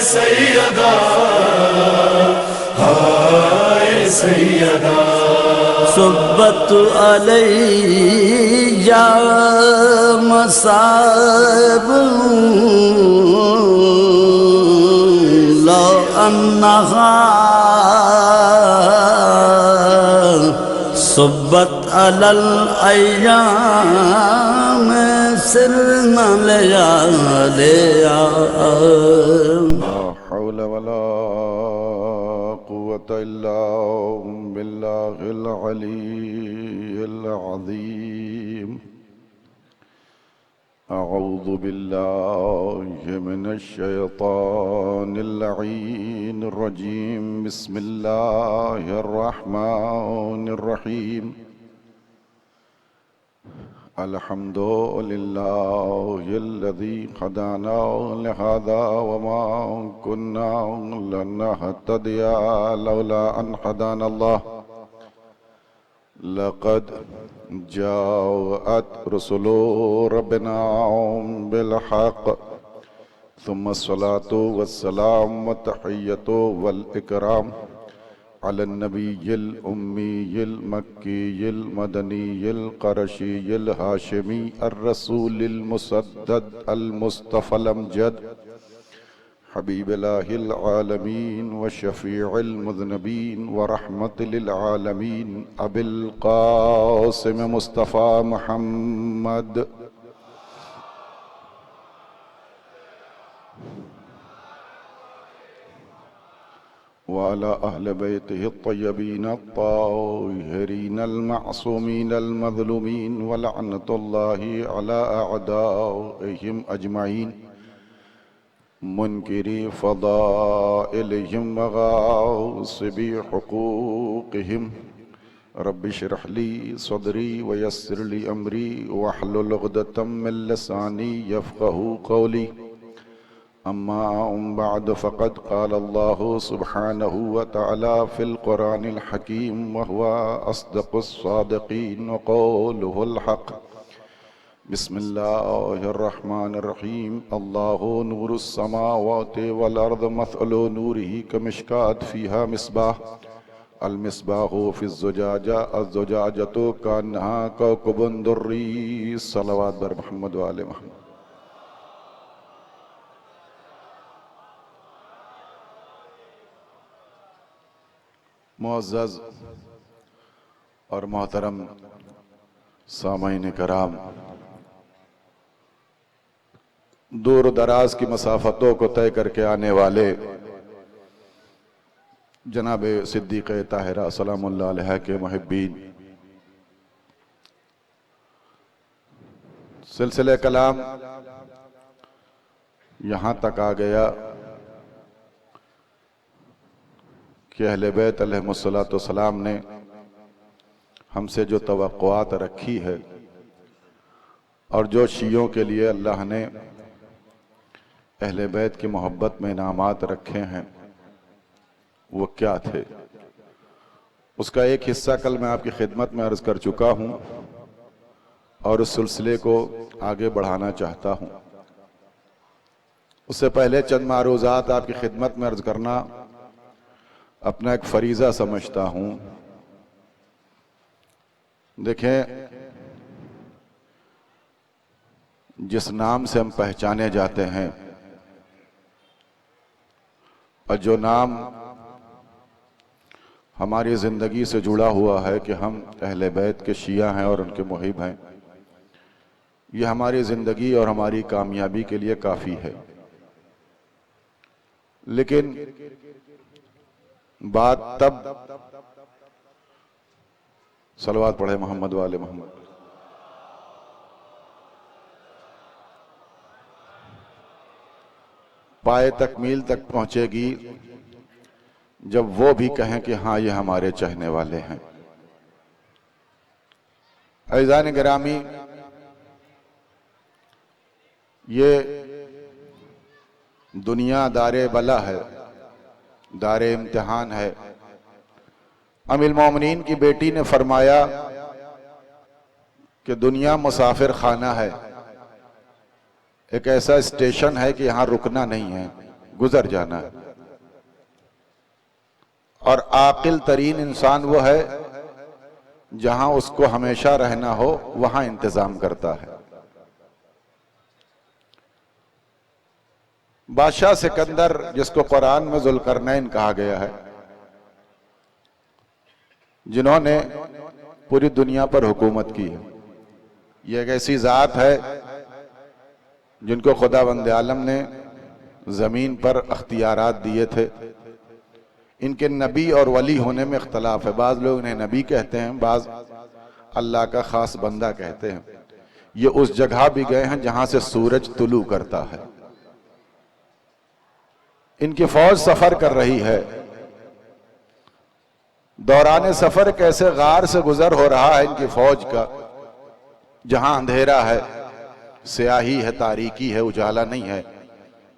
सैयदा, हाय सैयदा। सुब्बत अलैया मसाब लो अन्नहा सुब्बत अलल अय्याम सिरना लिया लिया। ला हौला वला कुव्वता इल्ला बिल्लाहिल अलीय्यिल अज़ीम। अऊज़ु बिल्लाहि मिनश शैतानिर लईनिर रजीम। बिस्मिल्लाहिर रहमानिर रहीम। अल्हम्दुलिल्लाहिल्लज़ी हदाना लिहाज़ा वमा कुन्ना लिनहतदिया लौला अन हदानल्लाह। लक़द जाअत रुसुलु रब्बिना बिल हक़ सुम्मा अस्सलातु वस्सलाम व तहिय्यतु वल इकराम अलन नबिय्यिल उम्मिय्यिल मक्किय्यिल मदनिय्यिल क़ुरैशिय्यिल हाशिमी अर्रसूलिल मुसद्दद अल मुस्तफ़ल अमजद हबीबिल्लाहिल आलमीन व शफ़ीइल मुज़नबीन व रहमतिल आलमीन अबिल क़ासिम मुस्तफ़ा मुहम्मद वाला अहले बैतिहि अत्तय्यबीन अत्ताहिरीन अल-मअसूमीन अल-मज़लूमीन व लअनतुल्लाहि अला अअदाइहिम अजमईन मुनकिरी फ़दाइलिहिम व गासिबी हुकूक़िहिम। रब्बि इश्रह ली सदरी व यस्सिर ली अमरी वहलुल उक़दतम मिन लिसानी यफ़क़हू क़ौली। अम्मा बअद फ़क़द क़ाल अल्लाहु सुब्हानहु व तआला फ़िल क़ुरानिल हकीम व हुवा अस्दक़ुस सादिक़ीन व क़ौलुहुल हक़। बिस्मिल्लाहिर रहमानिर रहीम। अल्लाहु नूरुस समावाति वल अर्द मसलु नूरिही कमिश्कात फ़ीहा मिस्बाह अल मिस्बाहु फ़िज़्ज़ुजाजा अज़्ज़ुजाजतु कअन्नहा कौकबुन दुर्री। सलवात बर मुहम्मद व आले मुहम्मद। मुअज़्ज़ज़ और मोहतरम सामईन कराम, दूर दराज की मसाफ़तों को तय करके आने वाले जनाब सिद्दीक़ ताहिरा सलामुल्लाह अलैहा के मुहिब्बीन, सिलसिले कलाम यहाँ तक आ गया कि अहले बैत अलैहिमुस्सलाम ने हमसे जो तवक्कुआत रखी है और जो शियों के लिए अल्लाह ने अहले बैत की मोहब्बत में इनामात रखे हैं वो क्या थे, उसका एक हिस्सा कल मैं आपकी खिदमत में अर्ज़ कर चुका हूँ और उस सिलसिले को आगे बढ़ाना चाहता हूँ। उससे पहले चंद मारूज़ात आपकी खिदमत में अर्ज़ करना अपना एक फरीज़ा समझता हूँ। देखें, जिस नाम से हम पहचाने जाते हैं और जो नाम हमारी ज़िंदगी से जुड़ा हुआ है कि हम अहले बैत के शिया हैं और उनके मुहिब हैं, ये हमारी ज़िंदगी और हमारी कामयाबी के लिए काफ़ी है। लेकिन बात तब, सलवात पढ़े मोहम्मद वाले मोहम्मद, पाए तकमील तक पहुंचेगी जब वो भी कहें कि हाँ ये हमारे चाहने वाले हैं। अज़ीज़ान गिरामी, ये दुनिया दारे बला है, दारे इम्तिहान है। अमीरुल मोमिनीन की बेटी ने फरमाया कि दुनिया मुसाफिर खाना है, एक ऐसा स्टेशन है कि यहाँ रुकना नहीं है, गुजर जाना है। और आकिल तरीन इंसान वो है जहां उसको हमेशा रहना हो वहां इंतजाम करता है। बादशाह सिकंदर, जिसको कुरान में जुल्करनैन कहा गया है, जिन्होंने पूरी दुनिया पर हुकूमत की है, यह एक ऐसी जात है जिनको खुदावंद आलम ने जमीन पर अख्तियारात दिए थे। इनके नबी और वली होने में इख्तलाफ है। बाज लोग इन्हें नबी कहते हैं, बाज अल्लाह का खास बंदा कहते हैं। ये उस जगह भी गए हैं जहां से सूरज तुलू करता है। इनकी फौज सफर कर रही है। दौरान सफर कैसे गार से गुजर हो रहा है इनकी फौज का, जहां अंधेरा है, स्याही है, तारीकी है, उजाला नहीं है,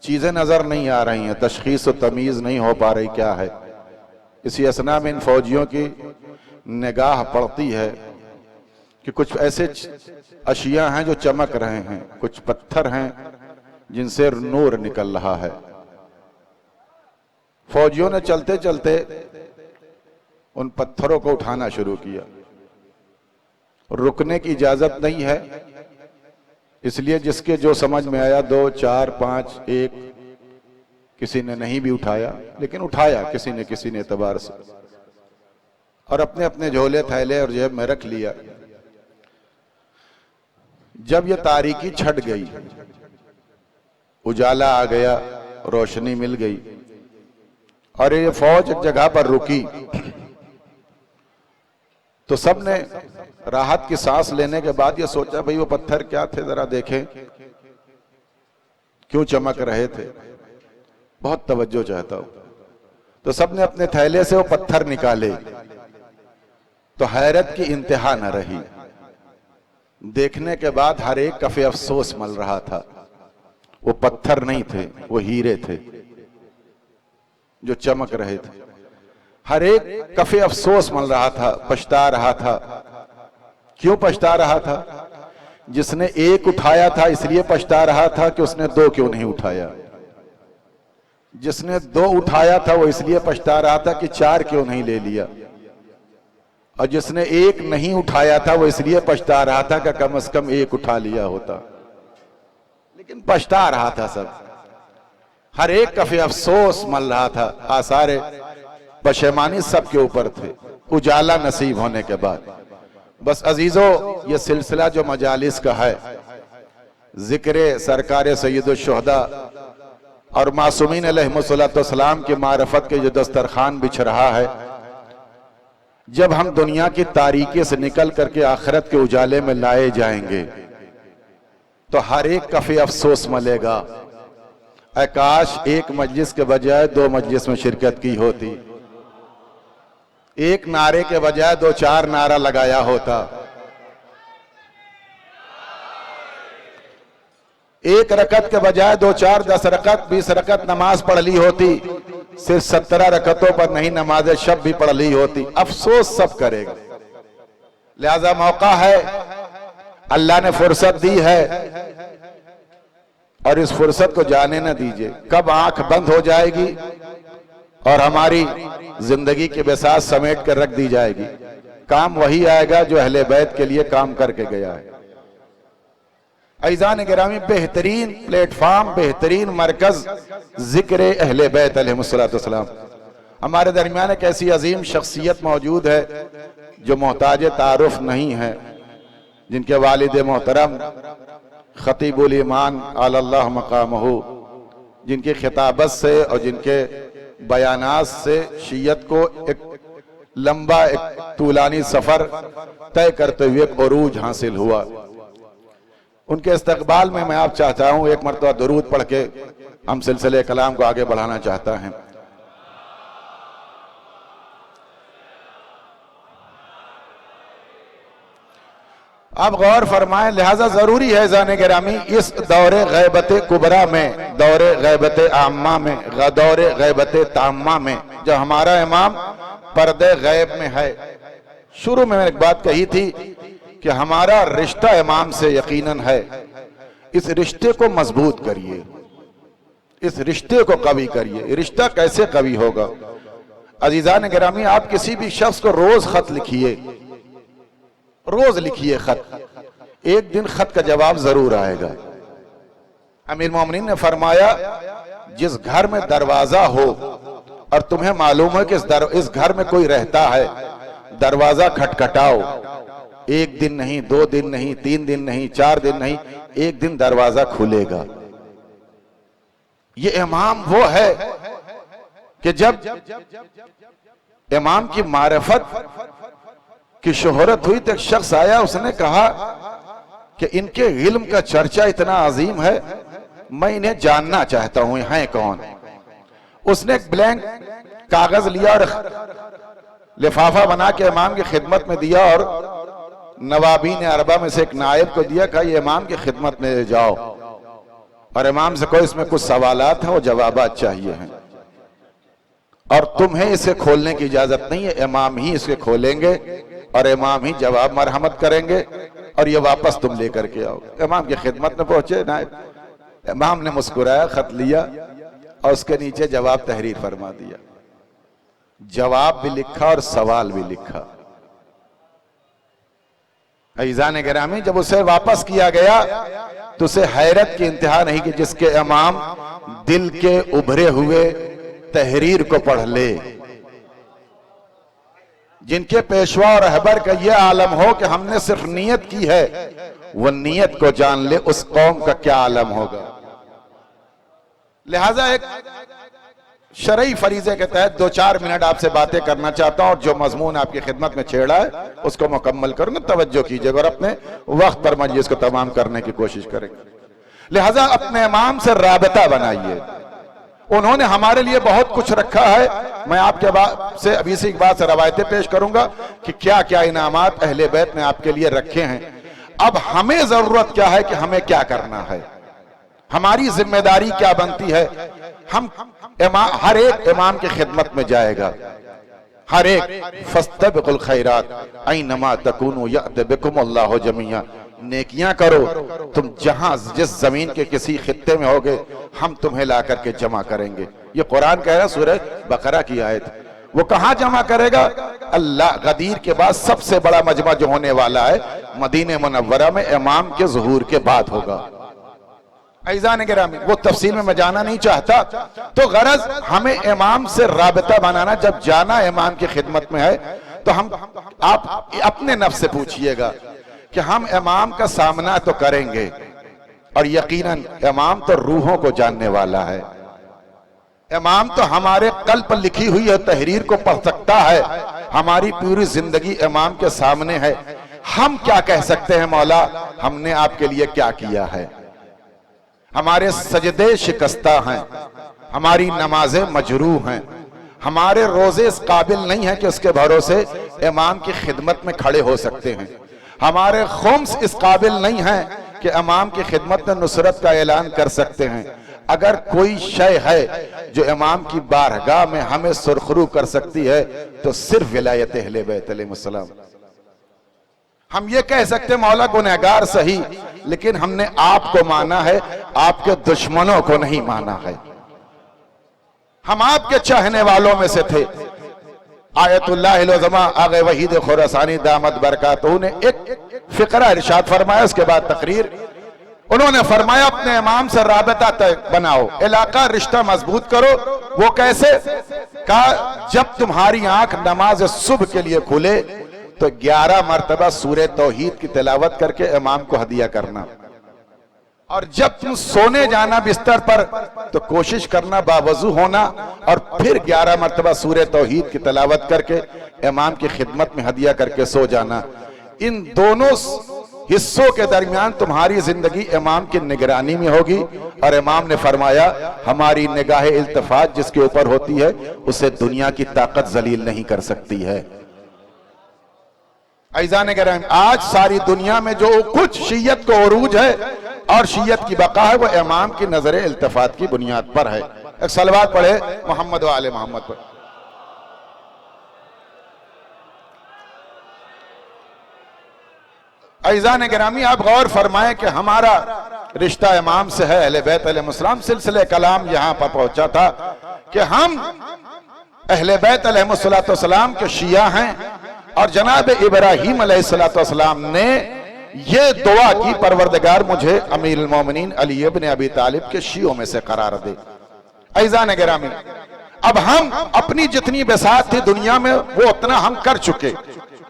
चीजें नजर नहीं आ रही हैं, तशखीस और तमीज नहीं हो पा रही क्या है। इसी असना में इन फौजियों की निगाह पड़ती है कि कुछ ऐसे अशिया हैं जो चमक रहे हैं, कुछ पत्थर हैं जिनसे नूर निकल रहा है। फौजियों ने चलते चलते उन पत्थरों को उठाना शुरू किया। रुकने की इजाजत नहीं है, इसलिए जिसके जो समझ में आया 2, 4, 5, 1, किसी ने नहीं भी उठाया, लेकिन उठाया किसी ने एतबार से, और अपने अपने झोले थैले और जेब में रख लिया। जब ये तारीकी छट गई, उजाला आ गया, रोशनी मिल गई और ये फौज एक जगह पर रुकी, तो सबने राहत की सांस लेने के बाद ये सोचा, भाई वो पत्थर क्या थे, जरा देखें क्यों चमक रहे थे, बहुत तवज्जो चाहता हूं। तो सबने अपने थैले से वो पत्थर निकाले, तो हैरत की इंतहा न रही। देखने के बाद हर एक कफे अफसोस मल रहा था। वो पत्थर नहीं थे, वो हीरे थे जो चमक रहे थे। हर एक कफे अफसोस मल रहा था, पछता रहा था। क्यों पछता रहा था? जिसने एक उठाया था इसलिए पछता रहा था कि उसने 2 क्यों नहीं उठाया। जिसने 2 उठाया था वो इसलिए पछता रहा था कि 4 क्यों नहीं ले लिया। और जिसने 1 नहीं उठाया था वो इसलिए पछता रहा था कि कम से कम 1 उठा लिया होता। लेकिन पछता रहा था सब, हर एक कफे अफसोस मल रहा था। आसारे पशेमानी सबके ऊपर थे उजाला नसीब होने के बाद। बस अजीजों, ये सिलसिला जो मजालिस का है, जिक्र सरकार सैयदुल शुहदा और मासूमीन अलैहिमुस्सलाम की मारफत के जो दस्तरखान बिछ रहा है, जब हम दुनिया की तारीकी से निकल करके आखिरत के उजाले में लाए जाएंगे तो हर एक कफे अफसोस मलेगा। काश एक मजलिस के बजाय 2 मजलिस में शिरकत की होती, एक नारे के बजाय 2-4 नारा लगाया होता, एक रकत के बजाय 2-4, 10 रकत, 20 रकत नमाज पढ़ ली होती, सिर्फ 17 रकतों पर नहीं नमाज शब भी पढ़ ली होती। अफसोस सब करेगा। लिहाजा मौका है, अल्लाह ने फुर्सत दी है और इस फुर्सत को जाने न दीजिए। कब आंख बंद हो जाएगी और हमारी जिंदगी के बिसात समेट कर रख दी जाएगी, काम वही आएगा जो अहले बैत के लिए काम करके गया है। अज़ीज़ान गिरामी, बेहतरीन प्लेटफॉर्म, बेहतरीन मरकज जिक्र अहले बैत अलैहिमुस्सलाम। हमारे दरमियान एक ऐसी अजीम शख्सियत मौजूद है जो मोहताज तारुफ नहीं है, जिनके वालिद मोहतरम खतीबुल ईमान अल्लाह मकामहू, जिनकी खिताबत से और जिनके बयानात से शीयत को एक लंबा, एक तूलानी सफर तय करते हुए एक उरूज हासिल हुआ। उनके इस्तकबाल में मैं आप चाहता हूं एक मरतबा दुरूद पढ़ के हम सिलसिले कलाम को आगे बढ़ाना चाहता हैं। आप गौर फरमाएं, लिहाजा जरूरी है जाने गिरामी, इस दौरे गैबत कुबरा में, दौरे गैबत आम्मा में, दौरे गैबत ताम्मा में, जो हमारा इमाम पर्दे गैब में है। शुरू में मैंने एक बात कही थी कि हमारा रिश्ता इमाम से यकीनन है। इस रिश्ते को मजबूत करिए, इस रिश्ते को कवी करिए। रिश्ता कैसे कवी होगा? अजीजान गिरामी, आप किसी भी शख्स को रोज खत लिखिए, रोज लिखिए खत, एक दिन खत का जवाब जरूर आएगा। अमीर मोमिनीन ने फरमाया, जिस घर में दरवाजा हो और तुम्हें मालूम है कि इस घर में कोई रहता है, दरवाजा खटखटाओ। एक दिन नहीं, 2 दिन नहीं, 3 दिन नहीं, 4 दिन नहीं, एक दिन दरवाजा खुलेगा। ये इमाम वो है कि जब इमाम की मारिफत की शोहरत हुई तो एक शख्स आया, उसने कहा कि इनके इल्म का चर्चा इतना अजीम है, मैं इन्हें जानना चाहता हूं, हैं कौन? उसने एक ब्लैंक कागज लिया और लिफाफा बना के इमाम की खिदमत में दिया और नवाबीन अरबा में से एक नायब को दिया, कहा ये इमाम की खिदमत में ले जाओ और इमाम से कोई इसमें कुछ सवालात हैं, वो जवाबात चाहिए हैं, और तुम्हें इसे खोलने की इजाजत नहीं है, इमाम ही इसे खोलेंगे और इमाम ही जवाब मरहमत करेंगे और ये वापस तुम लेकर के आओ। इमाम की खिदमत में पहुंचे नायब, इमाम ने मुस्कुराया, खत लिया और उसके नीचे जवाब तहरीर फरमा दिया। जवाब भी लिखा और सवाल भी लिखा। अज़ीज़ान गिरामी, जब उसे वापस किया गया तो उसे हैरत की इंतहा नहीं कि जिसके इमाम दिल के उभरे हुए तहरीर को पढ़ ले, जिनके पेशवा और रहबर का यह आलम हो कि हमने सिर्फ नियत की है, वो नियत को जान ले, उस कौम का क्या आलम होगा। लिहाजा एक शरई फरीजे के तहत 2-4 मिनट आपसे बातें करना चाहता हूं और जो मजमून आपकी खिदमत में छेड़ा है उसको मुकम्मल करूंगा। तवज्जो कीजिएगा और अपने वक्त पर मजलिस को तमाम करने की कोशिश करेंगे। लिहाजा अपने इमाम से राबता बनाइए, उन्होंने हमारे लिए बहुत कुछ रखा है। मैं आपके से अभी से एक बात से रवायतें पेश करूंगा कि क्या क्या इनामात अहले बैत ने आपके लिए रखे हैं। अब हमें जरूरत क्या है कि हमें क्या करना है, हमारी जिम्मेदारी क्या बनती है। हम हर एक इमाम की खिदमत में जाएगा, हर एक फस्तबिकुल खैरात ऐनमा तकूनु यअति बिकुमुल्लाहु जमीआ, नेकियां करो, तुम जहां जिस जमीन के किसी खित्ते में होगे हम तुम्हें ला करके जमा करेंगे। ये कुरान कह रहा है, सूरह बकरा की आयत। वो कहां जमा करेगा? अल्लाह गदीर के बाद सबसे बड़ा मजमा जो होने वाला है मदीने मुनव्वरा में इमाम के ज़ुहूर के बाद होगा। अज़ीज़ान गिरामी, वो तफसील में मैं जाना नहीं चाहता, तो गरज हमें इमाम से राबता बनाना। जब जाना इमाम की खिदमत में है तो आप अपने नफ्स से पूछिएगा कि हम इमाम का सामना तो करेंगे, और यकीनन इमाम तो रूहों को जानने वाला है, इमाम तो हमारे कल्ब पर लिखी हुई है तहरीर को पढ़ सकता है। हमारी पूरी जिंदगी इमाम के सामने है। हम क्या कह सकते हैं, मौला हमने आपके लिए क्या किया है? हमारे सजदे शिकस्ता हैं, हमारी नमाजें मजरूह हैं, हमारे रोजे इस काबिल नहीं है कि उसके भरोसे इमाम की खिदमत में खड़े हो सकते हैं, हमारे खुम्स इस काबिल नहीं है कि इमाम की खिदमत में नुसरत का ऐलान कर सकते हैं। अगर कोई शय है जो इमाम की बारगाह में हमें सुरखरू कर सकती है तो सिर्फ विलायत अहले बैत अलैहिस्सलाम। हम ये कह सकते मौला गुनहगार सही, लेकिन हमने आपको माना है, आपके दुश्मनों को नहीं माना है। हम आपके चाहने वालों में से थे। आयतुल्लाह उज़्मा आगे वहीद खुरासानी दामत बरकातहू ने एक फिक्रा इरशाद फरमाया, उसके बाद तकरीर। उन्होंने फरमाया अपने इमाम से राबता बनाओ, इलाका रिश्ता मजबूत करो। वो कैसे? कहा जब तुम्हारी आंख नमाज सुबह के लिए खुले तो 11 मरतबा सूरह तौहीद की तिलावत करके इमाम को हदिया करना, और जब तुम सोने जाना बिस्तर पर तो कोशिश करना बावजू होना और फिर 11 मरतबा सूरह तौहीद की तिलावत करके इमाम की खिदमत में हदिया करके सो जाना। इन दोनों हिस्सों के दरमियान तुम्हारी जिंदगी इमाम की निगरानी में होगी। और इमाम ने फरमाया हमारी निगाह इल्तिफात जिसके ऊपर होती है उसे दुनिया की ताकत जलील नहीं कर सकती है। अज़ीज़ान गिरामी, आज सारी दुनिया में जो कुछ शीयत को उरूज है और शीयत की बका है वो इमाम की नजर इल्तिफात की बुनियाद पर है। एक सलवात पढ़े मोहम्मद व आले मोहम्मद पर। अज़ीज़ान गिरामी, आप गौर फरमाएं कि हमारा रिश्ता इमाम से है, अहले बैत अलैहिस्सलाम। सिलसिले कलाम यहां पर पहुंचा था कि हम अहले बैत अलैहिस्सलाम के शिया हैं और जनाब इब्राहीम अलैहिस्सलाम ने ये दुआ की, परवरदिगार मुझे अमीरुल मोमिनीन अली इब्न अबी तालिब के शियों में से करार दे। ऐज़ान गिरामी, अब हम अपनी जितनी बिसात थी दुनिया में वो उतना हम कर चुके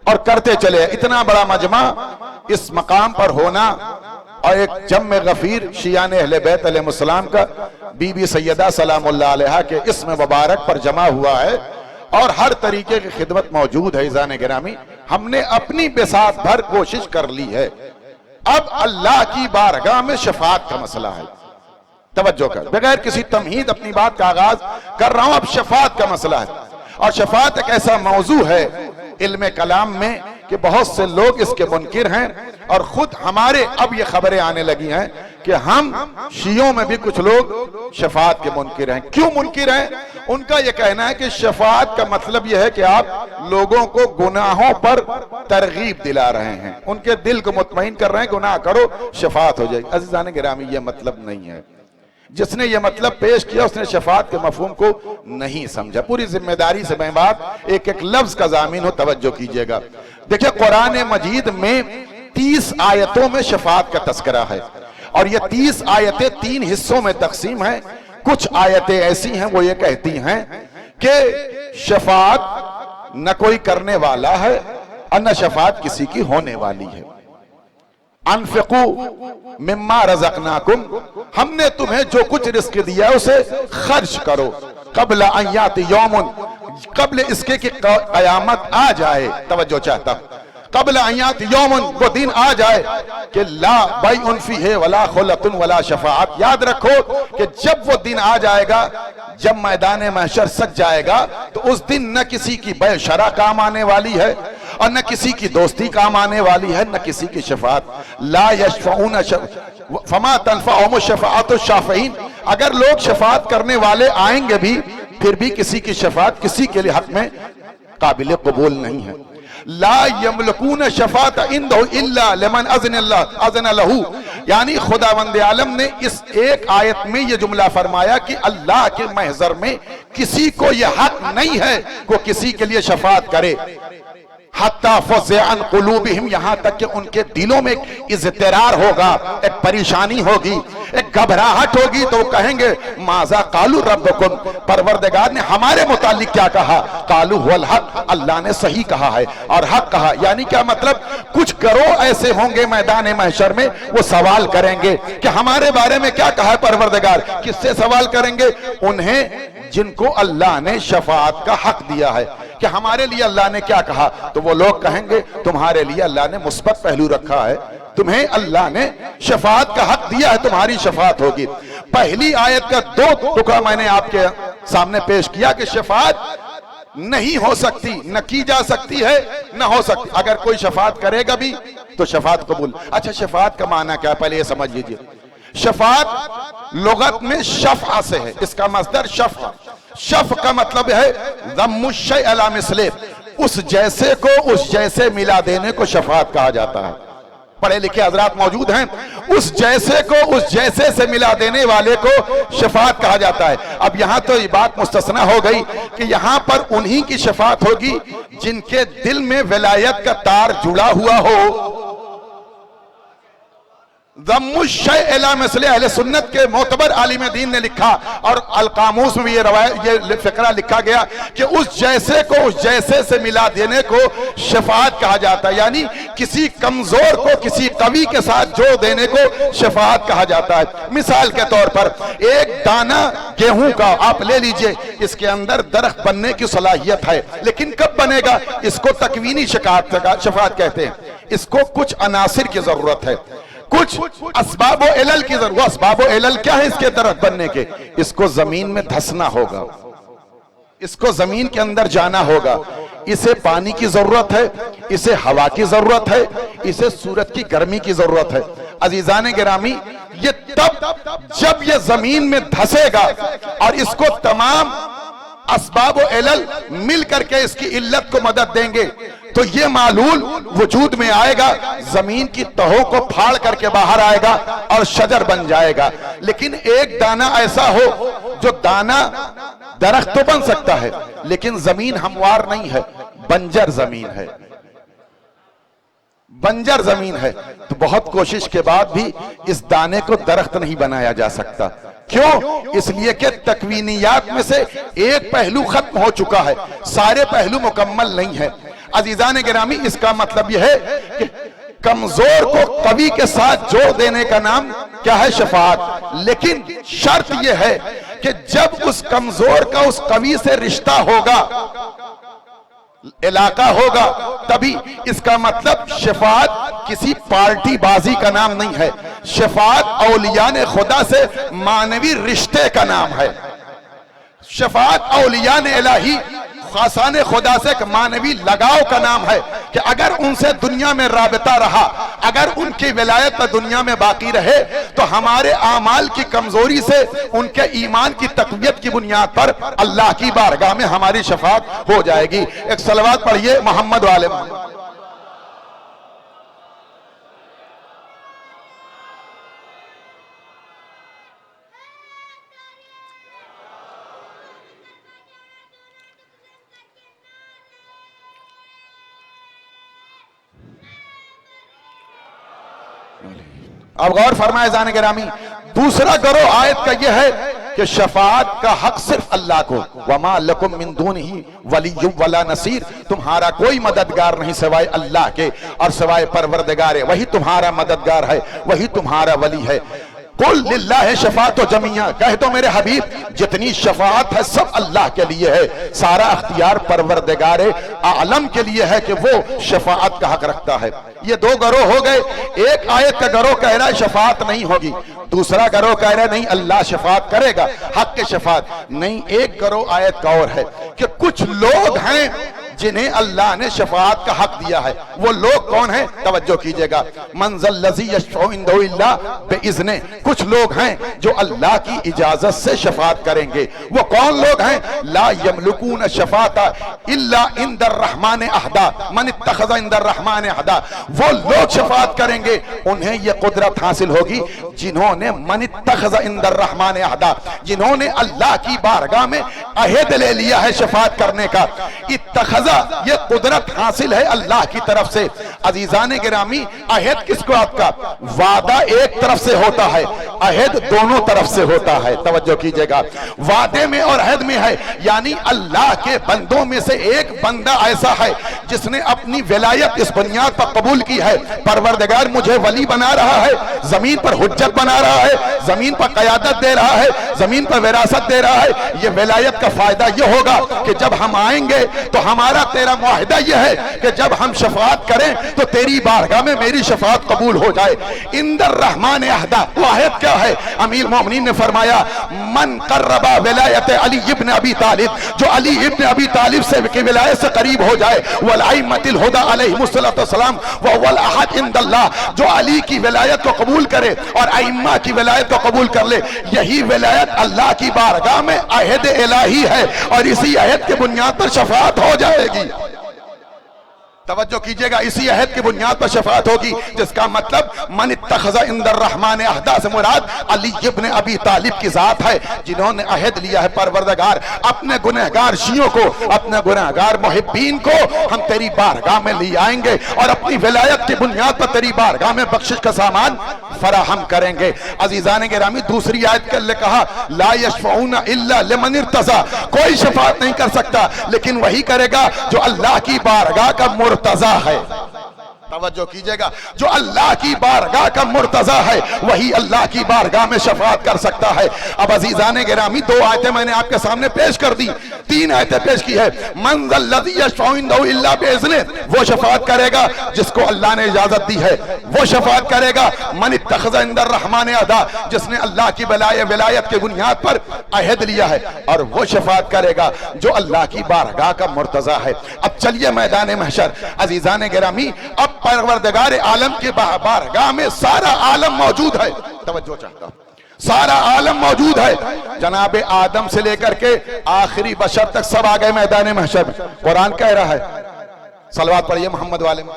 और करते चले। इतना बड़ा मजमा इस मकाम पर होना और एक जम्मे गफीर शियान अहले बैत अलैहिस्सलाम का बीबी सैयदा सलामुल्लाह अलैहा के इसम मुबारक पर जमा हुआ है और हर तरीके की खिदमत मौजूद है। ईज़ान गिरामी, हमने अपनी बिसात भर कोशिश कर ली है। अब अल्लाह की बारगाह में शफाअत का मसला है। तवज्जो कर, बगैर किसी तमहीद अपनी बात का आगाज कर रहा हूं। अब शफाअत का मसला है और शफाअत एक ऐसा मौजू है इल्म कलाम में कि बहुत से लोग इसके मुनकिर हैं और खुद हमारे अब ये खबरें आने लगी हैं कि हम शियों में भी कुछ लोग शफाअत के मुनकिर हैं। क्यों मुनकिर हैं? उनका यह कहना है कि शफाअत का मतलब यह है कि आप लोगों को गुनाहों पर तरगीब दिला रहे हैं, उनके दिल को मुतमईन कर रहे हैं, गुनाह करो शफाअत हो जाएगी। अज़ीज़ान गिरामी, यह मतलब नहीं है। जिसने ये मतलब पेश किया उसने शफाअत के मफहूम को नहीं समझा। पूरी जिम्मेदारी से मैं बात एक एक लफ्ज का जामीन हो, तवज्जो कीजिएगा। देखिए, कुरान मजीद में 30 आयतों में शफाअत का तस्करा है और ये 30 आयतें 3 हिस्सों में तकसीम हैं। कुछ आयतें ऐसी हैं वो ये कहती हैं कि शफाअत न कोई करने वाला है और न शफाअत किसी की होने वाली है। अनफिकू मिम्मा रज़क़नाकुम, हमने तुम्हें जो कुछ रिस्क दिया है उसे खर्च करो। क़ब्ल अन याति यौमुन, कब्ल इसके कि कयामत आ जाए। तवज्जो चाहता हूं, क़ब्ल अन याति यौमुन, वो दिन आ जाए कि ला बैउन फीहि वला खुलतुन वला शफाअत। याद रखो कि जब वो दिन आ जाएगा, जब मैदान महशर सज जाएगा, तो उस दिन न किसी की बै शरा काम आने वाली है और न किसी की दोस्ती काम आने वाली है, न किसी की शफाअत। ला यशफऊन फमा तनफअहुम शफाअतु शाफईन, अगर लोग शफाअत करने वाले आएंगे भी फिर भी किसी की शफाअत किसी के लिए हक में काबिल कबूल नहीं है। ला यमलकून शफाअत इंदहु इल्ला लिमन अज़न लहू, यानी खुदावंद आलम ने इस एक आयत में यह जुमला फरमाया कि अल्लाह के महज़र में किसी को यह हक नहीं है वो किसी के लिए शफाअत करे। हत्ता फज़अन क़ुलूबिहिम, यहां तक कि उनके दिलों में एक इज़्तिरार होगा, एक परेशानी होगी, एक घबराहट होगी, तो कहेंगे माज़ा क़ालू रब्बुकुम, परवरदिगार ने हमारे मुतालिक क्या कहा? क़ालू हुवल हक़, अल्लाह ने सही कहा है और हक कहा। यानी क्या मतलब? कुछ गिरोह ऐसे होंगे मैदान महशर में, वो सवाल करेंगे कि हमारे बारे में क्या कहा है परवरदिगार। किससे सवाल करेंगे? उन्हें जिनको अल्लाह ने शफाअत का हक दिया है कि हमारे लिए अल्लाह ने क्या कहा। तो वो लोग कहेंगे तुम्हारे लिए अल्लाह ने मुस्बत पहलू रखा है, तुम्हें अल्लाह ने शफाअत का हक दिया है, तुम्हारी शफाअत होगी। पहली आयत का 2 टुकड़ा मैंने आपके सामने पेश किया कि शफाअत नहीं हो सकती, न की जा सकती है, न हो सकती। अगर कोई शफाअत करेगा भी तो शफाअत कबूल। अच्छा, शफाअत का माना क्या है पहले ये समझ लीजिए। शफाअत लुगत में शफ़अ से है, इसका मस्दर शफ़अ। शफ़ का मतलब है ज़म्मु शै अला मिस्ले, उस जैसे को उस जैसे मिला देने को शफाअत कहा जाता है। पढ़े लिखे हजरात मौजूद हैं, उस जैसे को उस जैसे से मिला देने वाले को शफाअत कहा जाता है। अब यहां तो ये बात मुस्तस्ना हो गई कि यहां पर उन्हीं की शफाअत होगी जिनके दिल में विलायत का तार जुड़ा हुआ हो। अहले सुन्नत के मोतबर आलिम दीन ने लिखा और अल कामूस में ये फिक्रा लिखा गया कि उस जैसे को उस जैसे से मिला देने को शफाअत कहा जाता है। यानी किसी कमजोर को किसी कवि के साथ जोड़ देने को शफाअत कहा जाता है। मिसाल के तौर पर एक दाना गेहूं का आप ले लीजिए, इसके अंदर दरख्त बनने की सलाहियत है, लेकिन कब बनेगा? इसको तकवीनी शफाअत कहते हैं। इसको कुछ अनासिर की जरूरत है, कुछ असबाब व इलल की जरूरत। असबाब व इलल क्या है इसके दरख्त बनने के? इसको जमीन में धंसना होगा, इसको जमीन के अंदर जाना होगा, इसे पानी की जरूरत है, इसे हवा की जरूरत है, इसे सूरज की गर्मी की जरूरत है। अजीजान गिरामी, ये तब जब ये जमीन में धंसेगा और इसको तमाम असबाब व इलल मिल करके इसकी इल्लत को मदद देंगे, तो ये मालूल वजूद में आएगा, जमीन की तहों को फाड़ करके बाहर आएगा और शजर बन जाएगा। लेकिन एक दाना ऐसा हो जो दाना दरख्त तो बन सकता है लेकिन जमीन हमवार नहीं है, बंजर जमीन है, बंजर जमीन है। तो बहुत कोशिश के बाद भी इस दाने को दरख्त नहीं बनाया जा सकता। क्यों? इसलिए कि तकवीनियात में से एक पहलू खत्म हो चुका है, सारे पहलू मुकम्मल नहीं है। अजीजान गिरामी, इसका मतलब यह है कि कमजोर को कवी के साथ जोड़ देने का नाम क्या है? शफाअत। लेकिन शर्त यह है कि जब उस कमजोर का उस कवी से रिश्ता होगा, इलाका होगा, तभी। इसका मतलब शफाअत किसी पार्टी बाजी का नाम नहीं है, शफाअत औलिया ने खुदा से मानवी रिश्ते का नाम है। शफाअत औलिया ने इलाही खासाने खुदा से एक मानवी लगाव का नाम है कि अगर उनसे दुनिया में राबता रहा, अगर उनकी विलायत दुनिया में बाकी रहे, तो हमारे आमाल की कमजोरी से उनके ईमान की तकवीयत की बुनियाद पर अल्लाह की बारगाह में हमारी शफाअत हो जाएगी। एक सलवात पढ़िए मोहम्मद वाले मोहम्मद। अब गौर फरमाए जाने गिरामी, दूसरा गरो आयत का यह है कि शफाअत का हक सिर्फ अल्लाह को। वमा लकुम मिन दूनिही वलिय्युम वला नसीर, तुम्हारा कोई मददगार नहीं सिवाय अल्लाह के और सिवाय परवरदिगार है, वही तुम्हारा मददगार है, वही तुम्हारा वली है। कुल लिल्लाहि शफाअत जमीआ, कह दो मेरे हबीब जितनी शफाअत है सब अल्लाह के लिए है, सारा अख्तियार परवरदिगार आलम के लिए है कि वो शफाअत का हक रखता है। ये दो गरोह हो गए। एक आयत का गरोह कह रहा है शफाअत नहीं होगी, दूसरा गरोह कह रहा है नहीं अल्लाह शफाअत करेगा, हक के शफाअत नहीं। एक गरोह आयत का और है कि कुछ लोग हैं जिन्हें अल्लाह ने शफाअत का हक दिया है। वो लोग कौन है? तवज्जो कीजिएगा। मंज़ल लज़ी यशफ़उ इंदहु इल्ला बिइज़्ने, कुछ लोग हैं जो अल्लाह की इजाजत से शफाअत करेंगे। वो कौन लोग हैं? ला यमलुकून शफाअता इल्ला इंदर रहमान अहदा मन इत्तखज़ इंदर रहमान अहदा। वो लोग शफाअत करेंगे, उन्हें ये कुदरत हासिल होगी जिन्होंने मन इत्तखज़ इंदर रहमान अहदा, जिन्होंने अल्लाह की बारगाह में अहद ले लिया है शफाअत करने का। इत्तखज़ ये कुदरत हासिल है अल्लाह की तरफ से। अजीजान गिरामी, अहद किसको? आपका वादा एक तरफ से होता है, अहद दोनों तरफ से होता है। तवज्जो कीजिएगा, वादे में और अहद में है। यानी अल्लाह के बंदों में से एक बंदा ऐसा है जिसने अपनी विलायत इस बुनियाद पर कबूल की है, परवरदिगार मुझे वली बना रहा है, जमीन पर हुज्जत बना रहा है, जमीन पर कयादत दे रहा है, जमीन पर विरासत दे रहा है। ये विलायत का फायदा यह होगा कि जब हम आएंगे तो हमारा तेरा मुआहिदा यह है कि जब हम शफाअत करें तो तेरी बारगाह में मेरी शफाअत कबूल हो जाए। इंदर रहमान अहदा, वाहिद क्या है? अमीर मोमिनीन ने फरमाया मन कर्रबा विलायत अली इब्न अबी तालिब, जो अली इब्न अबी तालिब से की विलायत से करीब हो जाए, वल अइम्मतिल हुदा अलैहिमुस्सलातु वस्सलाम व वल अहद इंदल्लाह, जो अली की विलायत को कबूल करे और अइम्मा की विलायत को कबूल कर ले, यही विलायत अल्लाह की बारगाह में अहद इलाही है और इसी अहद के बुनियाद पर शफाअत हो जाएगी। तवज्जो कीजिएगा, इसी अहद की बुनियाद पर शफाअत होगी, जिसका मतलब मन इत्तखज़ इंदर रहमान अहदा से मुराद अली इब्न अबी तालिब की जात है, जिन्होंने अहद लिया है परवरदिगार अपने गुनहगार शियों को, अपने गुनहगार मुहिब्बीन को हम तेरी बारगाह में ले आएंगे और अपनी विलायत की बुनियाद पर तेरी बारगाह में बख्शिश का सामान फराहम करेंगे। अजीजान गिरामी, दूसरी आयत के लिए कहा ला यशफ़ऊना इल्ला लिमन इर्तज़ा, कोई शफाअत नहीं कर सकता लेकिन वही करेगा जो अल्लाह की बारगाह का मुर्तज़ा है। तवज्जो कीजिएगा, जो अल्लाह की बारगाह का मुर्तज़ा है वही अल्लाह की बारगाह में शफाअत कर सकता है। अब अजीजान गिरामी, दो आयतें मैंने आपके सामने पेश कर दी, तीन आयतें पेश की है। मंज़ल लज़ी यशफ़उ इंदहु इल्ला बिइज़्निह, वो शफाअत करेगा जिसको अल्लाह ने इजाजत दी है, वो शफाअत करेगा। मन इत्तखज़ इंदर रहमान अहदा, जिसने अल्लाह की विलायत के बुनियाद पर अहद लिया है, और वो शफाअत करेगा जो अल्लाह की बारगाह का मुर्तज़ा है। अब चलिए मैदान महशर, अजीजान गिरामी, अब परवरदिगार आलम के बारगाह में सारा आलम मौजूद है। तवज्जो चाहता हूं, सारा आलम मौजूद है। जनाब आदम से लेकर के आखिरी बशर तक सब आ गए मैदान महशर में। कुरान कह रहा है सलवात पढ़िए मोहम्मद वाले में।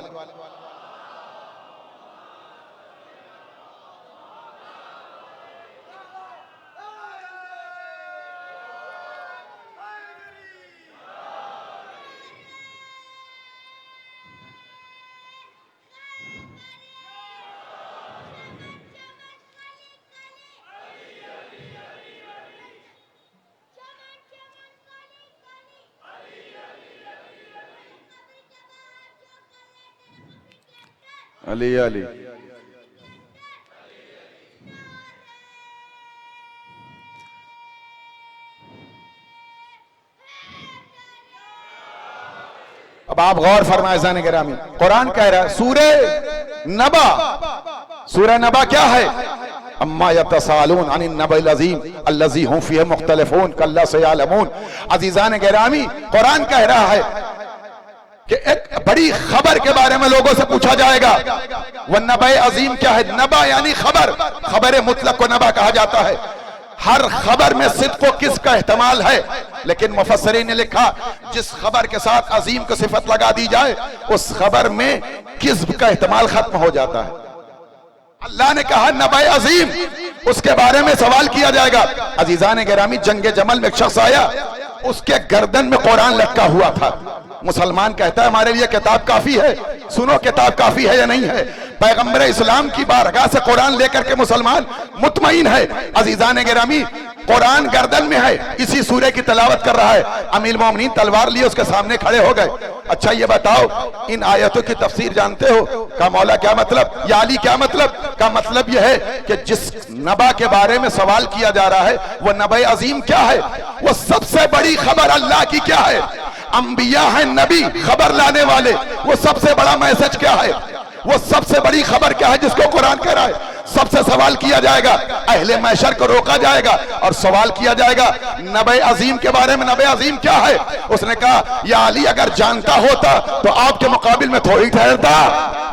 अली अली अब आप गौर फरमाए जान गिरामी, कुरान कह रहा है सूरे नबा, सूरह नबा क्या है? अम्मा यतसालून अनिन नबइल अज़ीम अल्लज़ी हुम फीहि मुख्तलिफून कल्ला सयअलमून। अज़ीज़ान गिरामी, कुरान कह रहा है कि एक बड़ी खबर के बारे में लोगों से पूछा जाएगा। वह नबा अजीम क्या है? नबा यानी खबर, खबर मुतलक को नबा कहा जाता है। हर खबर में सिद्क़ व किस का एहतमाल है, लेकिन मुफस्सिरीन ने लिखा जिस खबर के साथ अजीम को सिफत लगा दी जाए उस खबर में किस्ब का एहतमाल खत्म हो जाता है। अल्लाह ने कहा नबा अजीम, उसके बारे में सवाल किया जाएगा। अजीजान गिरामी, जंग जमल में एक शख्स आया, उसके गर्दन में कुरान लटका हुआ था। मुसलमान कहता है हमारे लिए किताब काफी है। सुनो किताब काफी है या नहीं है? पैगंबर इस्लाम की बारगाह से कुरान लेकर के मुसलमान मुतमईन है। अजीजान गिरामी, कुरान गर्दन में है, इसी सूरे की तिलावत कर रहा है। अमीर मोमिनीन तलवार लिए उसके सामने खड़े हो गए। अच्छा ये बताओ इन आयतों की तफसीर जानते हो? का मौला क्या मतलब, या अली क्या मतलब? का मतलब यह है कि जिस नबा के बारे में सवाल किया जा रहा है वह नबा अजीम क्या है? वह सबसे बड़ी खबर अल्लाह की क्या है? अंबिया है नबी, खबर लाने वाले। वो सबसे बड़ा मैसेज क्या है? वो सबसे बड़ी खबर क्या है जिसको कुरान कह रहा है? सबसे सवाल किया जाएगा, अहले महशर को रोका जाएगा और सवाल किया जाएगा नबी अजीम के बारे में। नबी अजीम क्या है? उसने कहा या अली अगर जानता होता तो आपके मुकाबिल में थोड़ी ठहरता।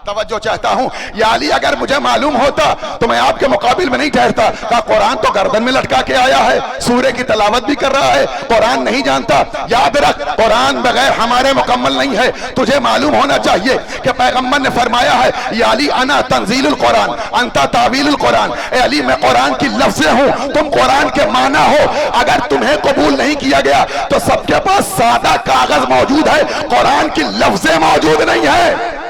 तवज्जो चाहता हूं, या अली अगर मुझे मालूम होता तो मैं आपके मुकाबिल में नहीं ठहरता। कहा कुरान तो गर्दन में लटका के आया है, सूरे की तिलावत भी कर रहा है, कुरान नहीं जानता। याद रख, कुरान बगैर हमारे मुकम्मल नहीं है। तुझे मालूम होना चाहिए कि पैगंबर ने फरमाया है या अली अना तंजीलुल कुरान अंता तावीलुल कुरान। ए अली मैं कुरान की लफ्ज़ें हूं, तुम कुरान के माना हो। अगर तुम्हें कबूल नहीं किया गया तो सबके पास सादा कागज मौजूद है, कुरान की लफ्ज़ें मौजूद नहीं है।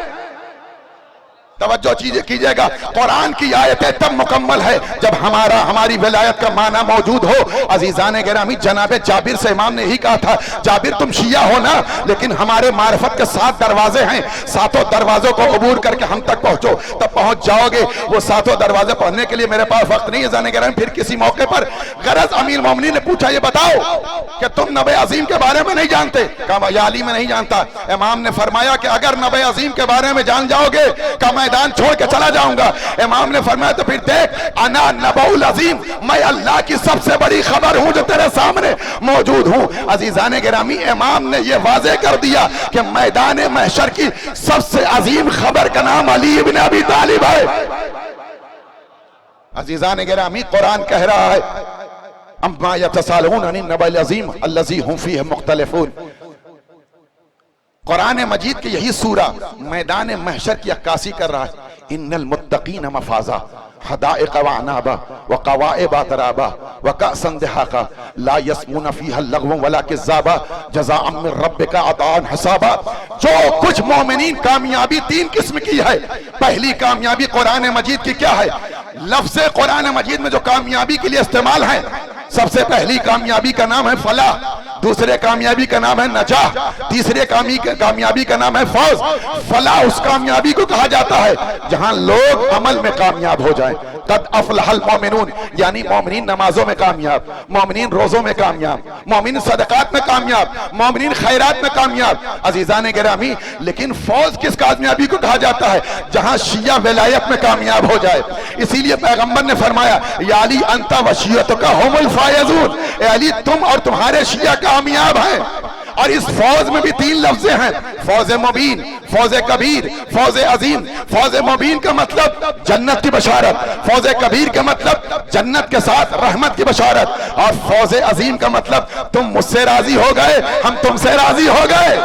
तवज्जो चीजें कीजिएगा, कुरान की आयतें तब मुकम्मल है जब हमारी विलायत का माना मौजूद हो। अजीजान गिरामी, जनाबे जाबिर से इमाम ने ही कहा था, जाबिर तुम शिया हो ना, लेकिन हमारे मार्फत के 7 दरवाजे हैं, 7 दरवाजों को अबूर करके हम तक पहुंचो, तब पहुंच जाओगे। वो 7 दरवाजे पढ़ने के लिए मेरे पास वक्त नहीं है जाने गिरामी, फिर किसी मौके पर। गरज अमीर मोमिनीन ने पूछा ये बताओ कि तुम नबी अजीम के बारे में नहीं जानते? कहा या अली में नहीं जानता। इमाम ने फरमाया कि अगर नबी अजीम के बारे में जान जाओगे का मैदान छोड़ के चला जाऊंगा। इमाम ने फरमाया तो फिर देख, अना नबउल अजीम, मैं अल्लाह की सबसे बड़ी खबर हूं जो तेरे सामने मौजूद हूं। अजीजान गिरामी, इमाम ने यह वाज़ेह कर दिया कि मैदान महशर की सबसे अजीम खबर का नाम अली इब्न अबी तालिब है। अजीजान गिरामी, कुरान कह रहा है अम्मा यतसालून अनिन नबइल अजीम अल्लज़ी हुम फीहि मुख्तलिफून। कुरान मजीद की यही सूरा मैदान महशर की अक्कासी कर रहा है। इन्नल मुत्तकीन मफाजा हदाइक व अनाबा व कवाइब तराबा व कअसन दिहाका ला यस्मुन फीहा लग़वन वला किज़्ज़ाबा जज़ाअम मिन रब्बिका अताअन हिसाबा। जो कुछ मोमिनीन कामयाबी 3 किस्म की है। पहली कामयाबी कुरान मजीद की क्या है? लफ्ज़ कुरान मजीद में जो कामयाबी के लिए इस्तेमाल है, सबसे पहली कामयाबी का नाम है फलाह, दूसरे कामयाबी का नाम है नजाह, तीसरे कामयाबी का नाम है फौज। फलाह उस कामयाबी को कहा जाता है जहां लोग अमल में कामयाब हो जाएं। कद अफलहल मोमिनून, यानी मोमिनीन नमाजों में कामयाब, मोमिनीन रोजों में कामयाब, मोमिन सदकात में कामयाब, मोमिनीन खैरात में कामयाब। अजीजान गिरामी, लेकिन फौज किस कामयाबी को कहा जाता है? जहां शिया विलायत में कामयाब हो जाए। इसीलिए पैगंबर ने फरमाया या अली अंता वशियतुका हुमुल फायजून, ए अली तुम और तुम्हारे शिया कामयाब हैं। और इस फौज में भी 3 लफ्ज़ें हैं, फौज मुबीन, फौज कबीर, फौज अजीम। फौज मुबीन का मतलब जन्नत की बशारत, फौज कबीर का मतलब जन्नत के साथ रहमत की बशारत, और फौज अजीम का मतलब तुम मुझसे राजी हो गए, हम तुमसे राजी हो गए।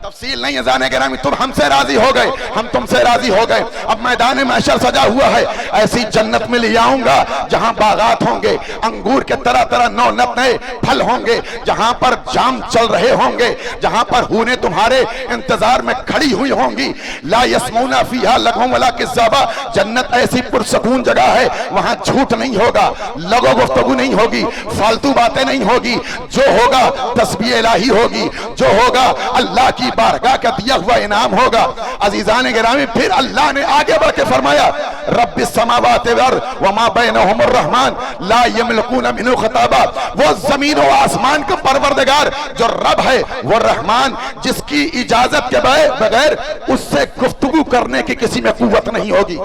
तफसील नहीं है जाने के नाम, तुम हमसे राजी हो गए, हम तुमसे राजी हो गए। अब मैदान महशर सजा हुआ है, ऐसी जन्नत में ले आऊंगा जहां बागात होंगे, अंगूर के तरह तरह नए फल होंगे, जहां पर जाम चल रहे होंगे, जहां पर हूरें तुम्हारे इंतजार में खड़ी हुई होंगी। ला यस्मूना फीहा लगहुम वला किज़्ज़ाबा, जन्नत ऐसी पुरसकून जगह है, वहां झूठ नहीं होगा, लगो गुफ्तगू नहीं होगी, फालतू बातें नहीं होगी। जो होगा तस्बीह इलाही होगी, जो होगा अल्लाह की बारगाह का दिया हुआ इनाम होगा। अजीजान गिरामी, फिर अल्लाह ने आगे बढ़ के फरमाया, रब्बिस समावाति वल अर्द वमा बैनहुमुर रहमान ला यमलकून मिन्हु खताबा, वो जमीन और आसमान का परवरदिगार जो रब है, वो रहमान जिसकी इजाजत के बगैर उससे गुफ्तगू करने की किसी में कुव्वत नहीं होगी।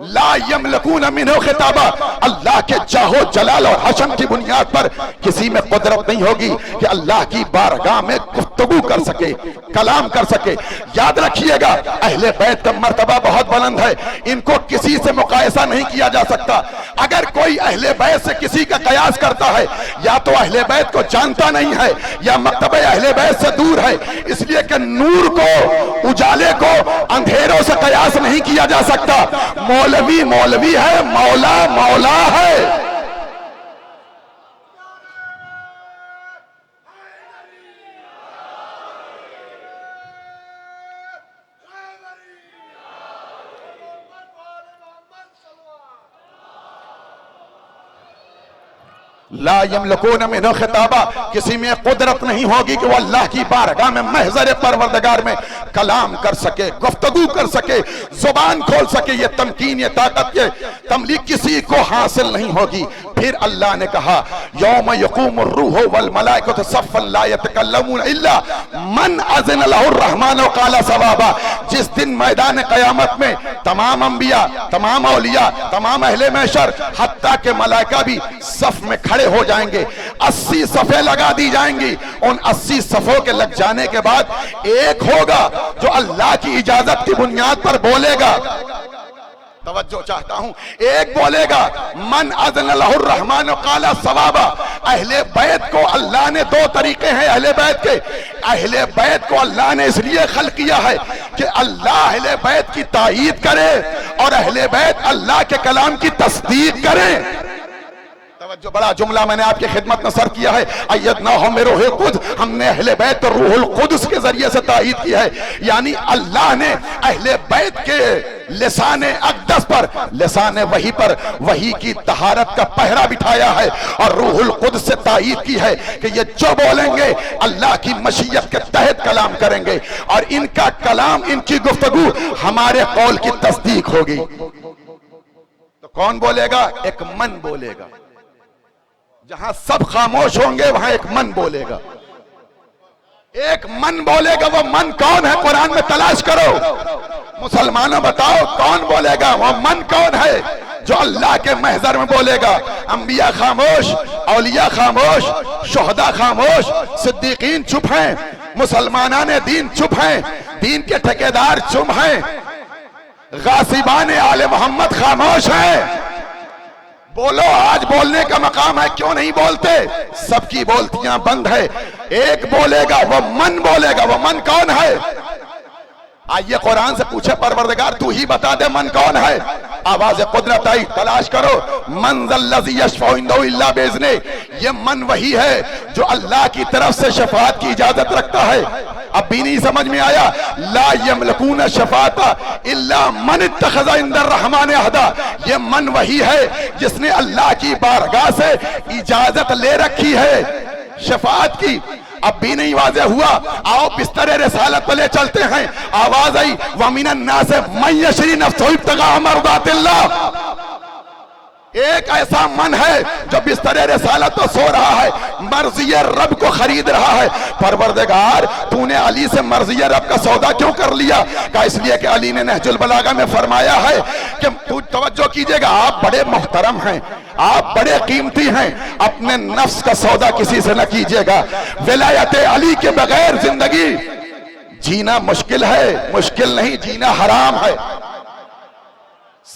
ला यमलकून मिन्हु खताबा, अल्लाह के जाहो जलाल और हशम की बुनियाद पर किसी में कुदरत नहीं होगी कि अल्लाह की बारगाह में गुफ्तगू कर सके, कलाम कर सके। याद रखिएगा, अहले बैत का मर्तबा बहुत बुलंद है, इनको किसी से मुकायसा नहीं किया जा सकता। अगर कोई अहले बैत से किसी का कयास करता है, या तो अहले बैत को जानता नहीं है या मकतबे अहले बैत से दूर है, इसलिए कि नूर को, उजाले को अंधेरों से कयास नहीं किया जा सकता। मौलवी मौलवी है, मौला मौला है। ला यमलकून मिन्हु खिताबा, किसी में कुदरत नहीं होगी कि वो अल्लाह की बारगाह में महज़र परवरदिगार में कलाम कर सके, गुफ्तगू कर सके, जुबान खोल सके। ये तमकीन, ये ताकत, ये तमलीक किसी को हासिल नहीं होगी। फिर अल्लाह ने कहा, यौम यक़ूमुर रूह वल मलाइकतु सफ़्फ़न ला यतकल्लमून इल्ला मन अज़िन लहुर रहमान व क़ाला सवाबा, जिस दिन मैदान क़यामत में तमाम अंबिया, तमाम औलिया, तमाम अहले महशर, हत्ता के मलाइका भी सफ में खड़े हो जाएंगे। 80 सफ़े लगा दी जाएंगी। उन 80 सफ़ों के लग जाने के बाद एक होगा जो अल्लाह की इजाजत की बुनियाद पर बोलेगा। तवज्जो चाहता हूं, एक बोलेगा, मन अज़न लहुर रहमान क़ाला सवाबा। अहले बैत को अल्लाह ने, दो तरीके हैं अहले बैत के। अहले बैत को अल्लाह ने इसलिए खल्क़ किया है कि अल्लाह अहले बैत की ताईद करे और अहले बैत अल्लाह के कलाम की तस्दीक करें। जो बड़ा जुमला मैंने आपकी खिदमत में सर किया है, अय्यदनाहुम बिरूहिल कुद्स, हमने अहले बैत और रूहुल कुद्स के जरिए से ताईद की है। यानी अल्लाह ने अहले बैत के लिसाने अक़दस पर, लिसाने वही पर वही की तहारत का पहरा बिठाया है और रूहुल कुद्स से ताईद की है कि ये जो बोलेंगे अल्लाह की मशीयत के तहत कलाम करेंगे और इनका कलाम, इनकी गुफ्तगू हमारे कौल की तस्दीक होगी। तो कौन बोलेगा? एक मन बोलेगा। जहां सब खामोश होंगे वहां एक मन बोलेगा। एक मन बोलेगा। वो मन कौन है? कुरान में तलाश करो। मुसलमानों बताओ कौन बोलेगा? वो मन कौन है जो अल्लाह के महजर में बोलेगा? अंबिया खामोश, औलिया खामोश, शुहदा खामोश, सिद्दीकीन चुप हैं, मुसलमानाने दीन चुप हैं, दीन के ठेकेदार चुप हैं, गासिबान आले मोहम्मद खामोश हैं। बोलो, आज बोलने का मकाम है, क्यों नहीं बोलते? सबकी बोलतियां बंद है। एक बोलेगा, वो मन बोलेगा। वो मन कौन है? आइए कुरान से पूछे, परवरदिगार तू ही बता दे मन कौन है। आवाज कुदरत आई, तलाश करो। मन ज़ल्लज़ी यशफ़उ इंदहु इल्ला बिइज़्निही, ये मन वही है जो अल्लाह की तरफ से शफाअत की इजाजत रखता है। अब भी नहीं समझ में आया? ला यमलकून शफाअता इल्ला मन इत्तख़ज़ इंदर रहमान अहदा, ये मन वही है जिसने अल्लाह की बारगाह से इजाजत ले रखी है शफाअत की। अब भी नहीं वाज़ेह हुआ? आओ बिस्तर रिसालत पे ले चलते हैं। आवाज आई, वमिनन नास मन यशरी नफ्सहु इब्तिगा मर्दातिल्लाह। एक ऐसा मन है जो बिस्तर रिसालत तो सो रहा है, मर्ज़ी रब को खरीद रहा है। परवरदिगार तूने अली से मर्ज़ी रब का सौदा क्यों कर लिया? कहा इसलिए कि अली ने नहजुल बलागा में फरमाया है कि तू तवज्जो कीजिएगा, आप बड़े मुहतरम हैं, आप बड़े कीमती हैं, अपने नफ्स का सौदा किसी से न कीजिएगा। विलायत अली के बगैर जिंदगी जीना मुश्किल है, मुश्किल नहीं, जीना हराम है।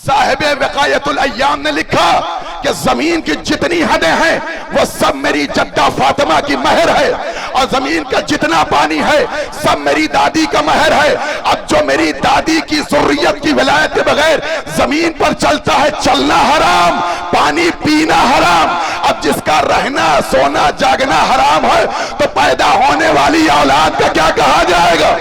साहिब वकायतुल अय्याम ने लिखा कि जमीन की जितनी हदें हैं वो सब मेरी जद्दा फातिमा की महर है, और जमीन का जितना पानी है सब मेरी दादी का महर है। अब जो मेरी दादी की ज़ुर्रियत की विलायत के बगैर जमीन पर चलता है, चलना हराम, पानी पीना हराम। अब जिसका रहना सोना जागना हराम है तो पैदा होने वाली औलाद का क्या कहा जाएगा?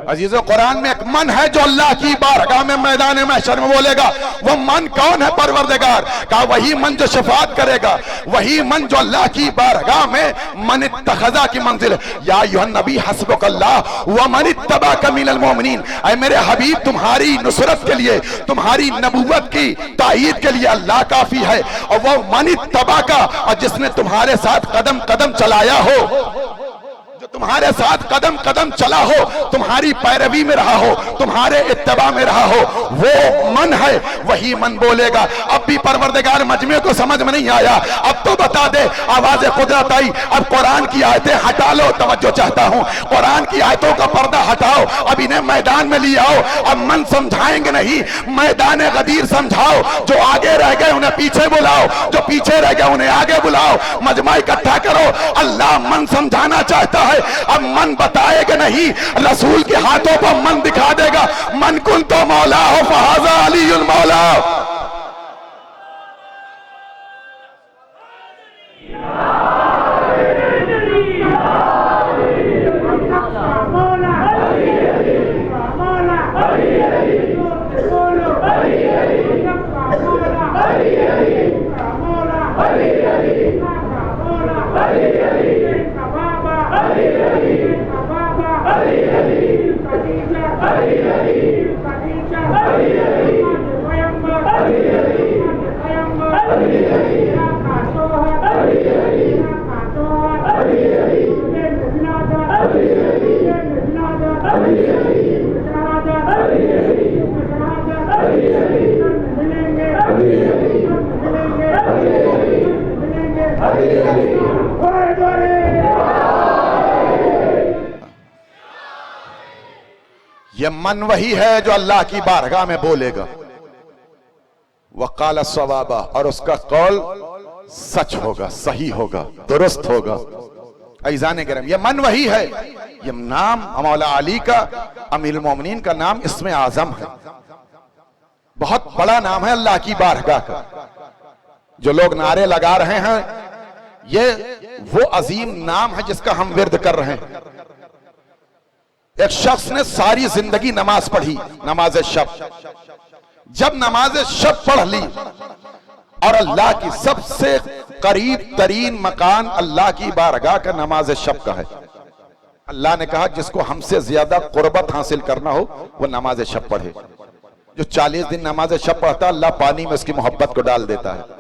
अजीजों, कुरान में एक मन है जो अल्लाह की बारगाह में मैदान महशर में बोलेगा। वो मन कौन है? परवरदिगार का वही मन जो शफाअत करेगा, वही मन जो अल्लाह की बारगाह में मन इत्तखज़ा की मंजिल है। या अय्युहन नबी हस्बुकल्लाह व मन इत्तबअका मिनल मोमिनीन, ऐ मेरे हबीब तुम्हारी नुसरत के लिए, तुम्हारी नबूवत की तायीद के लिए अल्लाह काफी है। और वो मन इत्तबअका, और जिसने तुम्हारे साथ कदम कदम चलाया हो, जो तुम्हारे साथ कदम कदम चला हो, तुम्हारी पैरवी में रहा हो, तुम्हारे इत्तबा में रहा हो, वो मन है, वही मन बोलेगा। अब भी परवरदिगार मजमे को समझ में नहीं आया, अब तो बता दे। आवाज कुदरत आई, अब कुरान की आयतें हटा लो, तवज्जो चाहता हूं, कुरान की आयतों का पर्दा हटाओ, अब इन्हें मैदान में ले आओ। अब मन समझाएंगे नहीं, मैदान गदीर समझाओ। जो आगे रह गए उन्हें पीछे बुलाओ, जो पीछे रह गए उन्हें आगे बुलाओ, मजमा इकट्ठा करो। अल्लाह मन समझाना चाहता है, अब मन बताएगा नहीं, रसूल के हाथों पर मन दिखा देगा। मन कुन तो मौला हो फहाजा अलीयुल मौला। ये मन वही है जो अल्लाह की बारगाह में बोलेगा, वक़ाल सवाबा, और उसका कौल सच होगा, सही होगा, दुरुस्त होगा। अज़ीज़ान गिराम, ये मन वही है। ये नाम मौला अली का, अमीरुल मोमिनीन का नाम इसमें आजम है, बहुत बड़ा नाम है अल्लाह की बारगाह का। जो लोग नारे लगा रहे हैं, ये वो अजीम नाम है जिसका हम विर्द कर रहे हैं। एक शख्स ने सारी जिंदगी नमाज पढ़ी, नमाज शब। जब नमाज शब पढ़ ली और अल्लाह की सबसे करीब तरीन मकान अल्लाह की बारगाह का नमाज शब का है, अल्लाह ने कहा जिसको हमसे ज्यादा कुर्बत हासिल करना हो वो नमाज शब पढ़े। जो 40 दिन नमाज शब पढ़ता है, अल्लाह पानी में उसकी मोहब्बत को डाल देता है।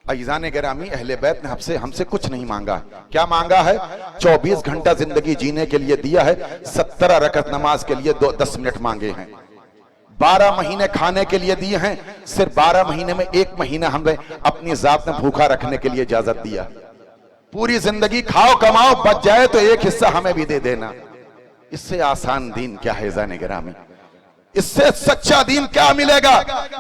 अज़ीज़ान गिरामी, अहले बैत ने हमसे कुछ नहीं मांगा। क्या मांगा है? 24 घंटा जिंदगी जीने के लिए दिया है, 17 रकअत नमाज के लिए 10 मिनट मांगे हैं। 12 महीने खाने के लिए दिए हैं, सिर्फ 12 महीने में 1 महीना हमें अपनी जात में भूखा रखने के लिए इजाजत दिया। पूरी जिंदगी खाओ कमाओ, बच जाए तो एक हिस्सा हमें भी दे देना। इससे आसान दीन क्या है ज़ाने गिरामी? इससे सच्चा दीन क्या मिलेगा?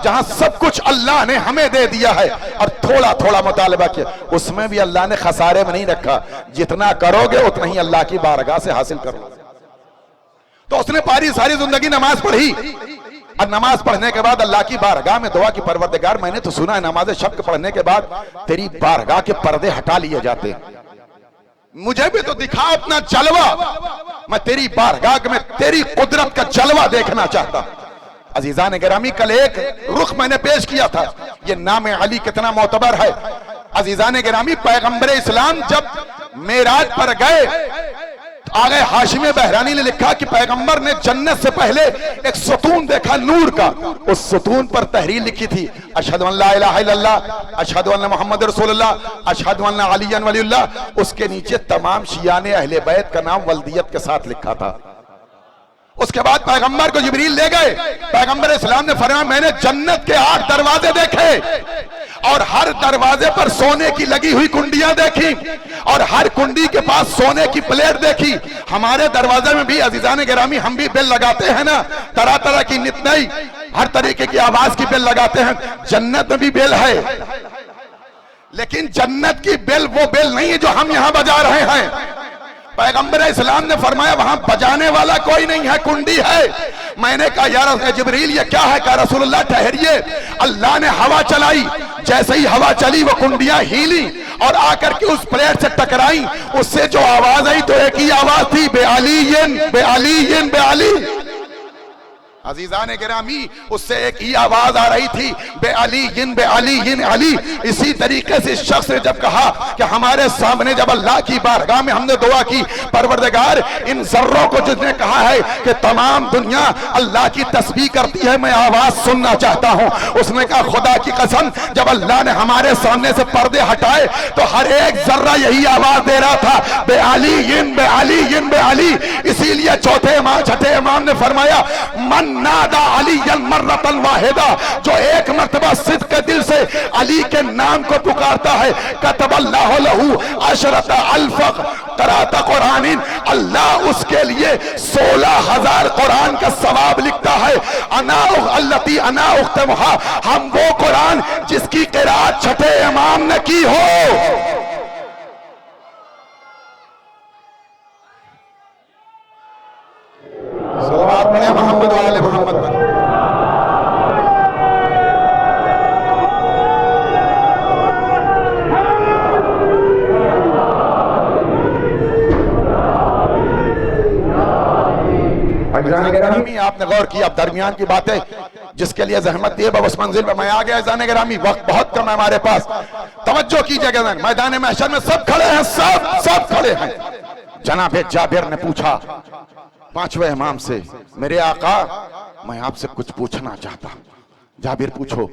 जहां सब कुछ अल्लाह ने हमें दे दिया है और थोड़ा थोड़ा मुतालबा किया, उसमें भी अल्लाह ने खसारे में नहीं रखा। जितना करोगे उतना ही अल्लाह की बारगाह से हासिल करोगे। तो उसने सारी जिंदगी नमाज पढ़ी, और नमाज पढ़ने के बाद अल्लाह की बारगाह में दुआ की, परवरदिगार मैंने तो सुना है नमाज शब पढ़ने के बाद तेरी बारगाह के पर्दे हटा लिए जाते हैं, मुझे भी तो दिखा अपना जलवा, मैं तेरी बारगाह में तेरी कुदरत का जलवा देखना चाहता। अजीजान गिरामी, कल एक रुख मैंने पेश किया था, ये नाम अली कितना मोतबर है। अजीजान गिरामी, पैगंबर इस्लाम जब मेराज पर गए आगे हाशिम बहरानी ने लिखा कि पैगंबर ने जन्नत से पहले एक सुतून देखा नूर का, उस सुतून पर तहरीर लिखी थी अशहदु अल्ला इलाहा इल्लल्लाह, अशहदु अन्न मुहम्मद रसूलुल्लाह, अशहदु अन्न अलीयन वलीउल्लाह। उसके नीचे तमाम शियाने अहले बैत का नाम वल्दियत के साथ लिखा था। उसके बाद पैगंबर को जिब्रील ले गए, पैगंबर इस्लाम ने फरमाया मैंने जन्नत के 8 दरवाजे देखे और हर दरवाजे पर सोने की लगी हुई कुंडियां देखी और हर कुंडी के पास सोने की प्लेट देखी। हमारे दरवाजे में भी अजीजान गिरामी हम भी बेल लगाते हैं ना, तरह तरह की नित नई हर तरीके की आवाज की बेल लगाते हैं। जन्नत में भी बेल है, लेकिन जन्नत की बेल वो बेल नहीं है जो हम यहां बजा रहे हैं। पैगंबर इस्लाम ने फरमाया वहां बजाने वाला कोई नहीं है, कुंडी है। मैंने कहा यार जिब्रील ये क्या है? कहा रसूलुल्लाह ठहरिए, अल्लाह ने हवा चलाई, जैसे ही हवा चली वो कुंडियां हिली और आकर के उस प्लेट से टकराई, उससे जो आवाज आई तो एक ही आवाज थी, बेअलीयन बेअलीयन बेअली। अजीजान गिरामी उससे एक ही आवाज आ रही थी, बेअलीयन बेअलीयन अली। इसी तरीके से इस शख्स ने जब कहा कि हमारे सामने जब अल्लाह की बारगाह में हमने दुआ की, परवरदिगार इन जर्रों को जिसने कहा है कि तमाम दुनिया अल्लाह की तस्बीह करती है, मैं आवाज सुनना चाहता हूं। उसने कहा खुदा की कसम जब अल्लाह ने हमारे सामने से पर्दे हटाए तो हर एक जर्रा यही आवाज दे रहा था, बेअलीयन बेअलीयन बेअली। इसीलिए चौथे इमाम छठे इमाम ने फरमाया मन नादा अलीयन मर्रतन वाहिदा, जो एक मर्तबा सिद्क के दिल से अली के नाम को पुकारता है, कतबल्लाहु लहू अशरत अल्फ क़राअत कुरानिन, अल्लाह उसके लिए 16,000 कुरान का सवाब लिखता है। अना अल्लती अना उख्तमुहा, हम वो कुरान जिसकी क़िराअत छठे इमाम ने की हो। मोहम्मद वाले मोहम्मद पर आपने गौर किया। अब दरमियान की बातें जिसके लिए जहमत दी है उस मंजिल पर मैं आ गया। जाने गिरामी वक्त बहुत कम है हमारे पास, तवज्जो कीजिएगा। मैदान महशर में सब खड़े हैं, सब खड़े हैं। जनाब जाबिर ने पूछा पांचवें इमाम से, मेरे आका मैं आपसे कुछ पूछना चाहता हूं। जाबिर पूछो।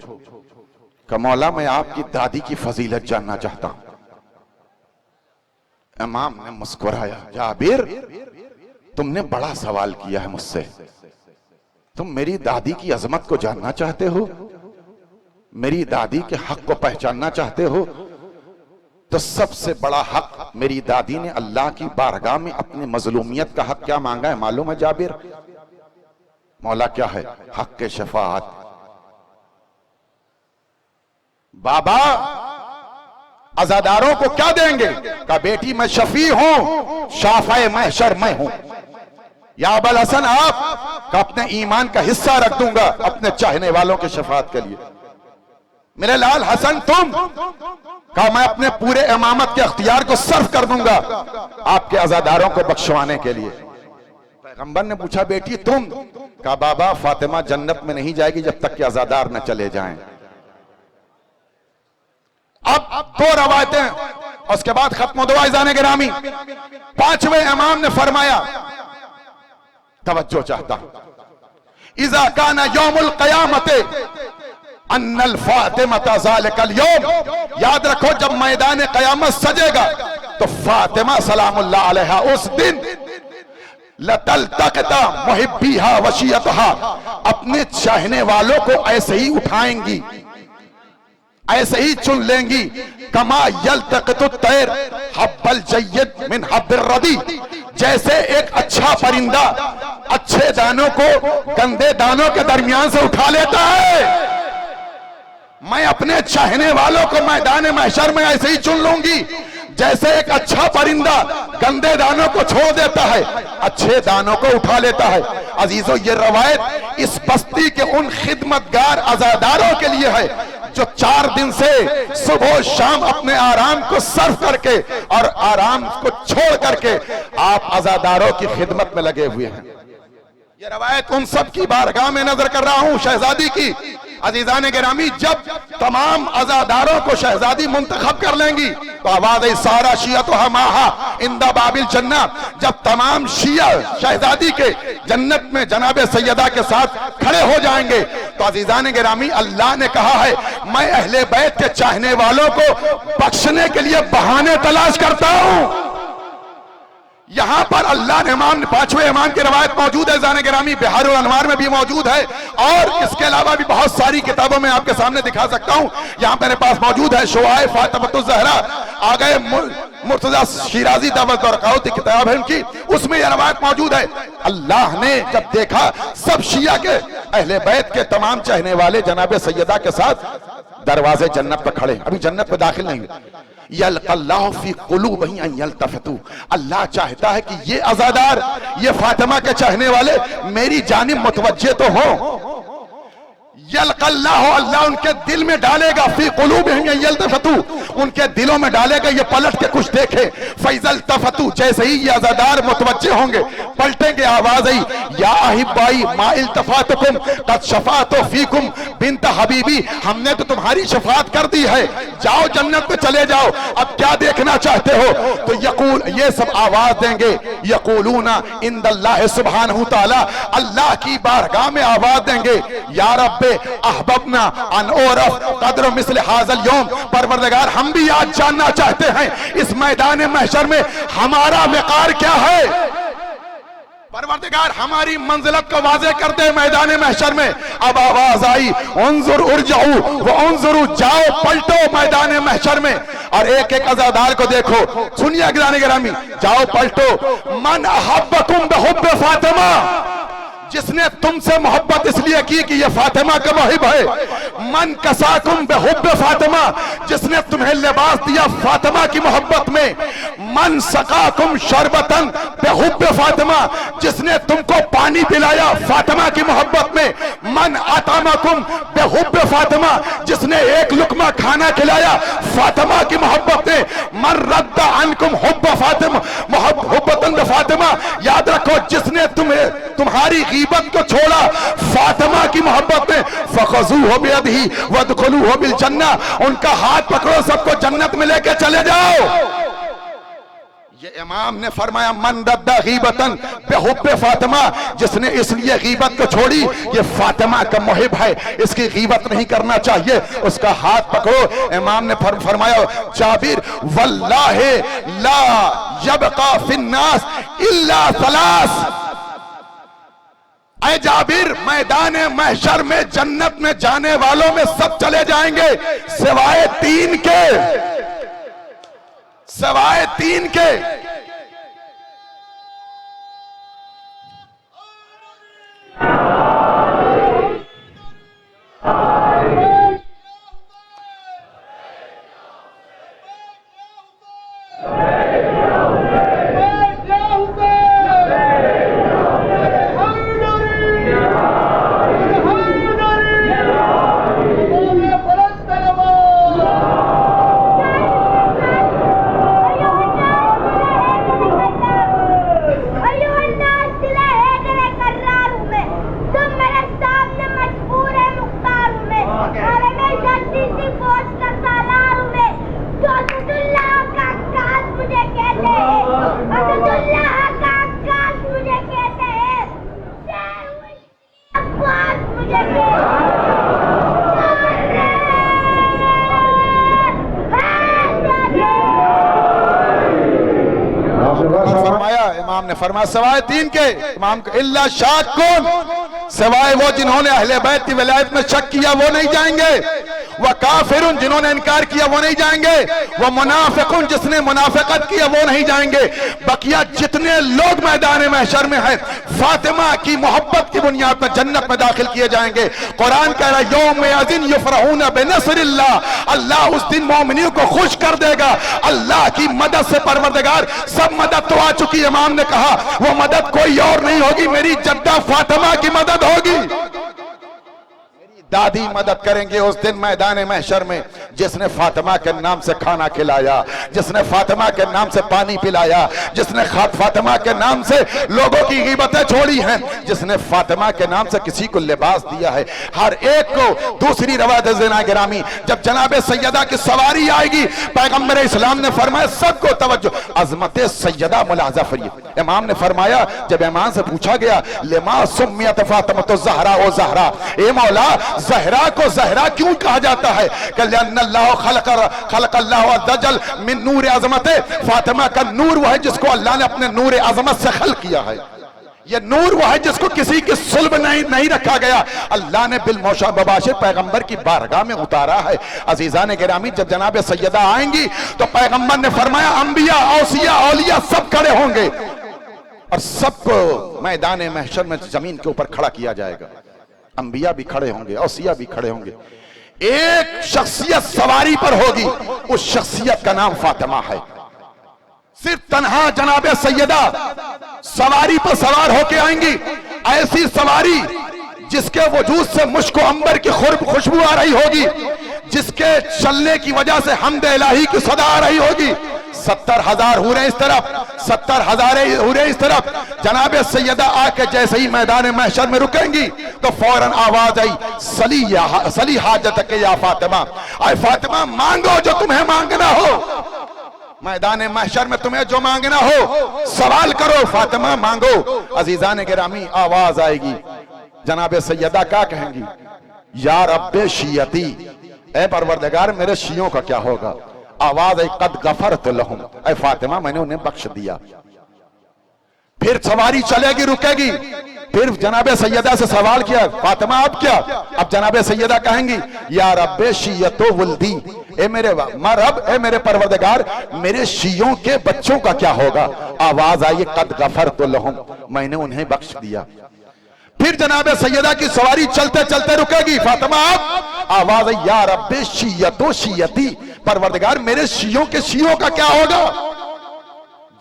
का मौला मैं आपकी दादी की फजीलत जानना चाहता हूं। इमाम ने मुस्कुराया, जाबिर तुमने बड़ा सवाल किया है मुझसे, तुम मेरी दादी की अजमत को जानना चाहते हो, मेरी दादी के हक को पहचानना चाहते हो, तो सबसे बड़ा हक मेरी दादी ने अल्लाह की बारगाह में अपनी मजलूमियत का हक क्या मांगा है मालूम है जाबिर? मौला क्या है? हक के शफाअत। बाबा अज़ादारों को क्या देंगे? कहा बेटी मैं शफी हूं, शाफ़ाए महशर मैं हूं। या अबुल हसन आप का अपने ईमान का हिस्सा रख दूंगा अपने चाहने वालों के शफाअत के लिए। मेरे लाल हसन तुम कहा मैं अपने पूरे इमामत के अख्तियार को सर्फ कर दूंगा आपके अज़ादारों को बख्शवाने के लिए। पैगंबर ने पूछा बेटी तुम? कहा बाबा फातिमा जन्नत में नहीं जाएगी जब तक कि अज़ादार न चले जाएं। अब 2 रवायतें उसके बाद खत्म दुआ जाने गिरामी। पांचवें इमाम ने फरमाया, तवज्जो चाहता हूं, इज़ा काना यौमुल क़यामते अन्नल फातिमा ज़ालिकल यौम, याद रखो जब मैदान क़यामत सजेगा तो फातिमा सलामुल्लाह अलैहा उस दिन लतल्तक़ता मुहिब्बीहा वशियतहा, अपने चाहने वालों को ऐसे ही उठाएंगी, ऐसे ही चुन लेंगी। कमा यल्तक़तु तैर हब्बल जय्यद मिन हब्बिर रदी, जैसे एक अच्छा परिंदा अच्छे दानों को गंदे दानों के दरमियान से उठा लेता है, मैं अपने चाहने वालों को मैदान महशर में ऐसे ही चुन लूंगी जैसे एक अच्छा परिंदा गंदे दानों को छोड़ देता है, अच्छे दानों को उठा लेता है। अजीजों ये रवायत इस बस्ती के उन खिदमतगार अज़ादारों के लिए है जो 4 दिन से सुबह शाम अपने आराम को सर्फ करके और आराम को छोड़ करके आप अज़ादारों की खिदमत में लगे हुए हैं। ये रवायत उन सब की बारगाह में नजर कर रहा हूं, शहजादी की अजीजान गिरामी, जब तमाम अज़ादारों को शहजादी मुंतखब कर लेंगी तो आवाज है सारा शिया तो हमाहा इंदा बाबिल जन्ना। जब तमाम शिया शहजादी के जन्नत में जनाबे सैयदा के साथ खड़े हो जाएंगे तो अजीजान गिरामी, अल्लाह ने कहा है मैं अहले बैत के चाहने वालों को बख्शने के लिए बहाने तलाश करता हूं। यहां पर अल्लाह ने इमाम, पांचवें इमाम की रवायत मौजूद है जाने गिरामी, बिहारुल अनवार में भी मौजूद है और इसके अलावा भी बहुत सारी किताबों में आपके सामने दिखा सकता हूं। यहां मेरे पास मौजूद है शुआए फातिमतुज़ ज़हरा, आ गए मुर्तजा शिराजी दावत बरकाउत की किताब है उनकी, उसमें यह रवायत मौजूद है। अल्लाह ने जब देखा सब शिया के अहले बैत के तमाम चाहने वाले जनाबे सैयदा के साथ दरवाजे जन्नत पर खड़े, अभी जन्नत में दाखिल नहीं हुए, यल्क़ल्लाहु फी क़ुलूबिहिम अन यल्तफ़तू, अल्लाह चाहता है कि ये अज़ादार, ये फातिमा के चाहने वाले मेरी जानिब मुतवज्जे तो हो। यल्क़ल्लाहु, अल्लाह उनके दिल में डालेगा, फी क़ुलूबिहिम अन यल्तफ़तू, उनके दिलों में डालेगा ये पलट के कुछ देखे। फ़इज़ल्तफ़तू, जैसे ही ये अज़ादार मुतवज्जे होंगे पलटेंगे, आवाज आई या अहिब्बाई मा इल्तफ़ातुकुम क़द शफ़ाअतु फ़ीकुम बिन्त हबीबी, हमने तो तुम्हारी शफात कर दी है, जाओ जन्नत में चले जाओ, अब क्या देखना चाहते हो। तो यकूल, ये सब आवाज देंगे, यकूलूना इंदल्लाहि सुब्हानहु तआला, अल्लाह की बारगाह में आवाज देंगे, या रब्बे अहबबना अन उरफ क़द्र मिस्ल हाज़ल यौम, परवरदिगार हम भी आज जानना चाहते हैं इस मैदान महशर में हमारा वक़ार क्या है। परवरदिगार हमारी मंजिलत को वाज़े कर दे मैदान महशर में। अब आवाज आई उन्जुर उर्जाऊ व उन्जुरू, जाओ पलटो मैदान महशर में और एक एक अज़ादार को देखो। सुनिए अज़ादार गिरामी, जाओ पलटो, मन अहब्बकुम बिहुब्बि फातिमा, जिसने तुमसे मोहब्बत इसलिए की कि ये फातिमा का मुहिब है। मन कसाकुम बिहुब्बि फातिमा, जिसने तुम्हें लिबास दिया फातिमा की मोहब्बत में। मन सकाकुम शरबतन बिहुब्बि फातिमा, जिसने तुमको पानी पिलाया फातिमा की मोहब्बत में। मन अतामकुम बिहुब्बि फातिमा, जिसने एक लुकमा खाना खिलाया फातिमा की मोहब्बत में। मन रद्दा अन्कुम हुब्ब फातिमा हुब्बतन फातिमा, याद रखो जिसने तुम्हारी गीबत को छोड़ा फातिमा की मोहब्बत में। फखज़ूहु बियदिही वदखुलूहु बिल जन्ना, उनका हाथ पकड़ो, सबको जन्नत में लेके चले जाओ। ये इमाम ने फरमाया मन रद्दा गीबतन बिहुब्बि फातिमा, जिसने इसलिए गीबत को छोड़ी ये फातिमा का मुहिब है, इसकी गीबत नहीं करना चाहिए, उसका हाथ पकड़ो। इमाम ने फरमाया जाबिर वल्लाहि ला यबका फिन्नास इल्ला सलास, ऐ जाबिर मैदान महशर में जन्नत में जाने वालों में सब चले जाएंगे सिवाय तीन के, सिवाय तीन के। फरमाया सवाए तीन के, इमाम को इल्ला शाक कौन, सवाए वो जिन्होंने अहले बैत की विलायत में शक किया वो नहीं जाएंगे। वह काफिरुन, जिन्होंने इनकार किया वो नहीं जाएंगे। वह मुनाफिकुन, जिसने मुनाफिकत किया वो नहीं जाएंगे। बकिया जितने लोग मैदान महशर में हैं फातिमा की मोहब्बत की बुनियाद पर जन्नत में दाखिल किए जाएंगे। कुरान कह रहा है यौम अज़ीन युफ़रहून बिनस्रिल्लाह, अल्लाह उस दिन मोमिनियों को खुश कर देगा अल्लाह की मदद से। परवरदिगार सब मदद तो आ चुकी, इमाम ने कहा वो मदद कोई और नहीं होगी, मेरी जद्दा फातिमा की मदद होगी। दादी मदद करेंगे उस दिन मैदान महशर में, जिसने फातिमा के नाम से खाना खिलाया, जिसने फातिमा के नाम से पानी पिलाया, जिसने फातिमा के नाम से लोगों की ग़ीबतें छोड़ी हैं, जिसने फातिमा के नाम से किसी को लिबास दिया है। हर एक को दूसरी रवायत ज़िना गिरामी, जब जनाब सैयदा की सवारी आएगी, पैगंबर इस्लाम ने फरमाया सबको तवज्जो, अज़मत सैयदा मुलाज़ा फरिए। इमाम ने फरमाया, जब इमाम से पूछा गया लिमा सुम्मियत फातिमा तो ज़हरा ओ ज़हरा, ए मौला ज़हरा को ज़हरा क्यों कहा जाता है? अल्लाह खलक़ल्लाहु अज़्ज़ा वजल मिन नूर अज़मत, फातिमा का नूर वह है जिसको अल्लाह ने अपने नूर अज़मत से खल्क़ किया है। ये नूर वह है जिसको किसी की सुल्ब नहीं रखा गया, अल्लाह ने बिल मौशा बबाशिर पैगंबर की बारगाह में उतारा है। अजीज़ान गिरामी, जब जनाब सैयदा आएंगी तो पैगंबर ने फरमाया अंबिया औसिया औलिया सब खड़े होंगे और सबको मैदान महशर में जमीन के ऊपर खड़ा किया जाएगा। अंबिया भी खड़े होंगे, औसिया भी खड़े होंगे। एक शख्सियत सवारी पर होगी, उस शख्सियत का नाम फातिमा है। सिर्फ तन्हा जनाब सैयदा सवारी पर सवार होके आएंगी, ऐसी सवारी जिसके वजूद से मुश्क अंबर की खुशबू आ रही होगी, जिसके चलने की वजह से हमद इलाही की सदा आ रही होगी। 70,000 हूरें इस तरफ, 70,000 हूरें इस तरफ। जनाब सैयदा आके जैसे ही मैदान महशर में रुकेंगी तो फौरन आवाज आई, सली हाजत के या फातिमा, आए फातिमा मांगो जो तुम्हें मांगना हो। मैदान महशर में तुम्हें जो मांगना हो सवाल करो, फातिमा मांगो। अजीजान गिरामी, आवाज आएगी, जनाब सैयदा क्या कहेंगी? या रब्बे शियती, ए परवरदिगार मेरे शियों का क्या होगा? आवाज आई, कद गफरत लहुम, ए फातिमा मैंने उन्हें बख्श दिया। फिर सवारी चलेगी, रुकेगी, फिर जनाब सैयदा से सवाल किया, फातिमा अब क्या? अब जनाब सैयदा कहेंगी, या रब्बे शियतो वल्दी, ए मेरे रब, ए मेरे परवरदिगार मेरे शियों के बच्चों का क्या होगा? आवाज आई, कद गफरत लहुम, मैंने उन्हें बख्श दिया। फिर जनाब सैयदा की सवारी चलते चलते रुकेगी, फातिमा अब आवाज आई, या रब्बे शियतो शियती, परवरदिगार मेरे शियों के शियों का क्या होगा?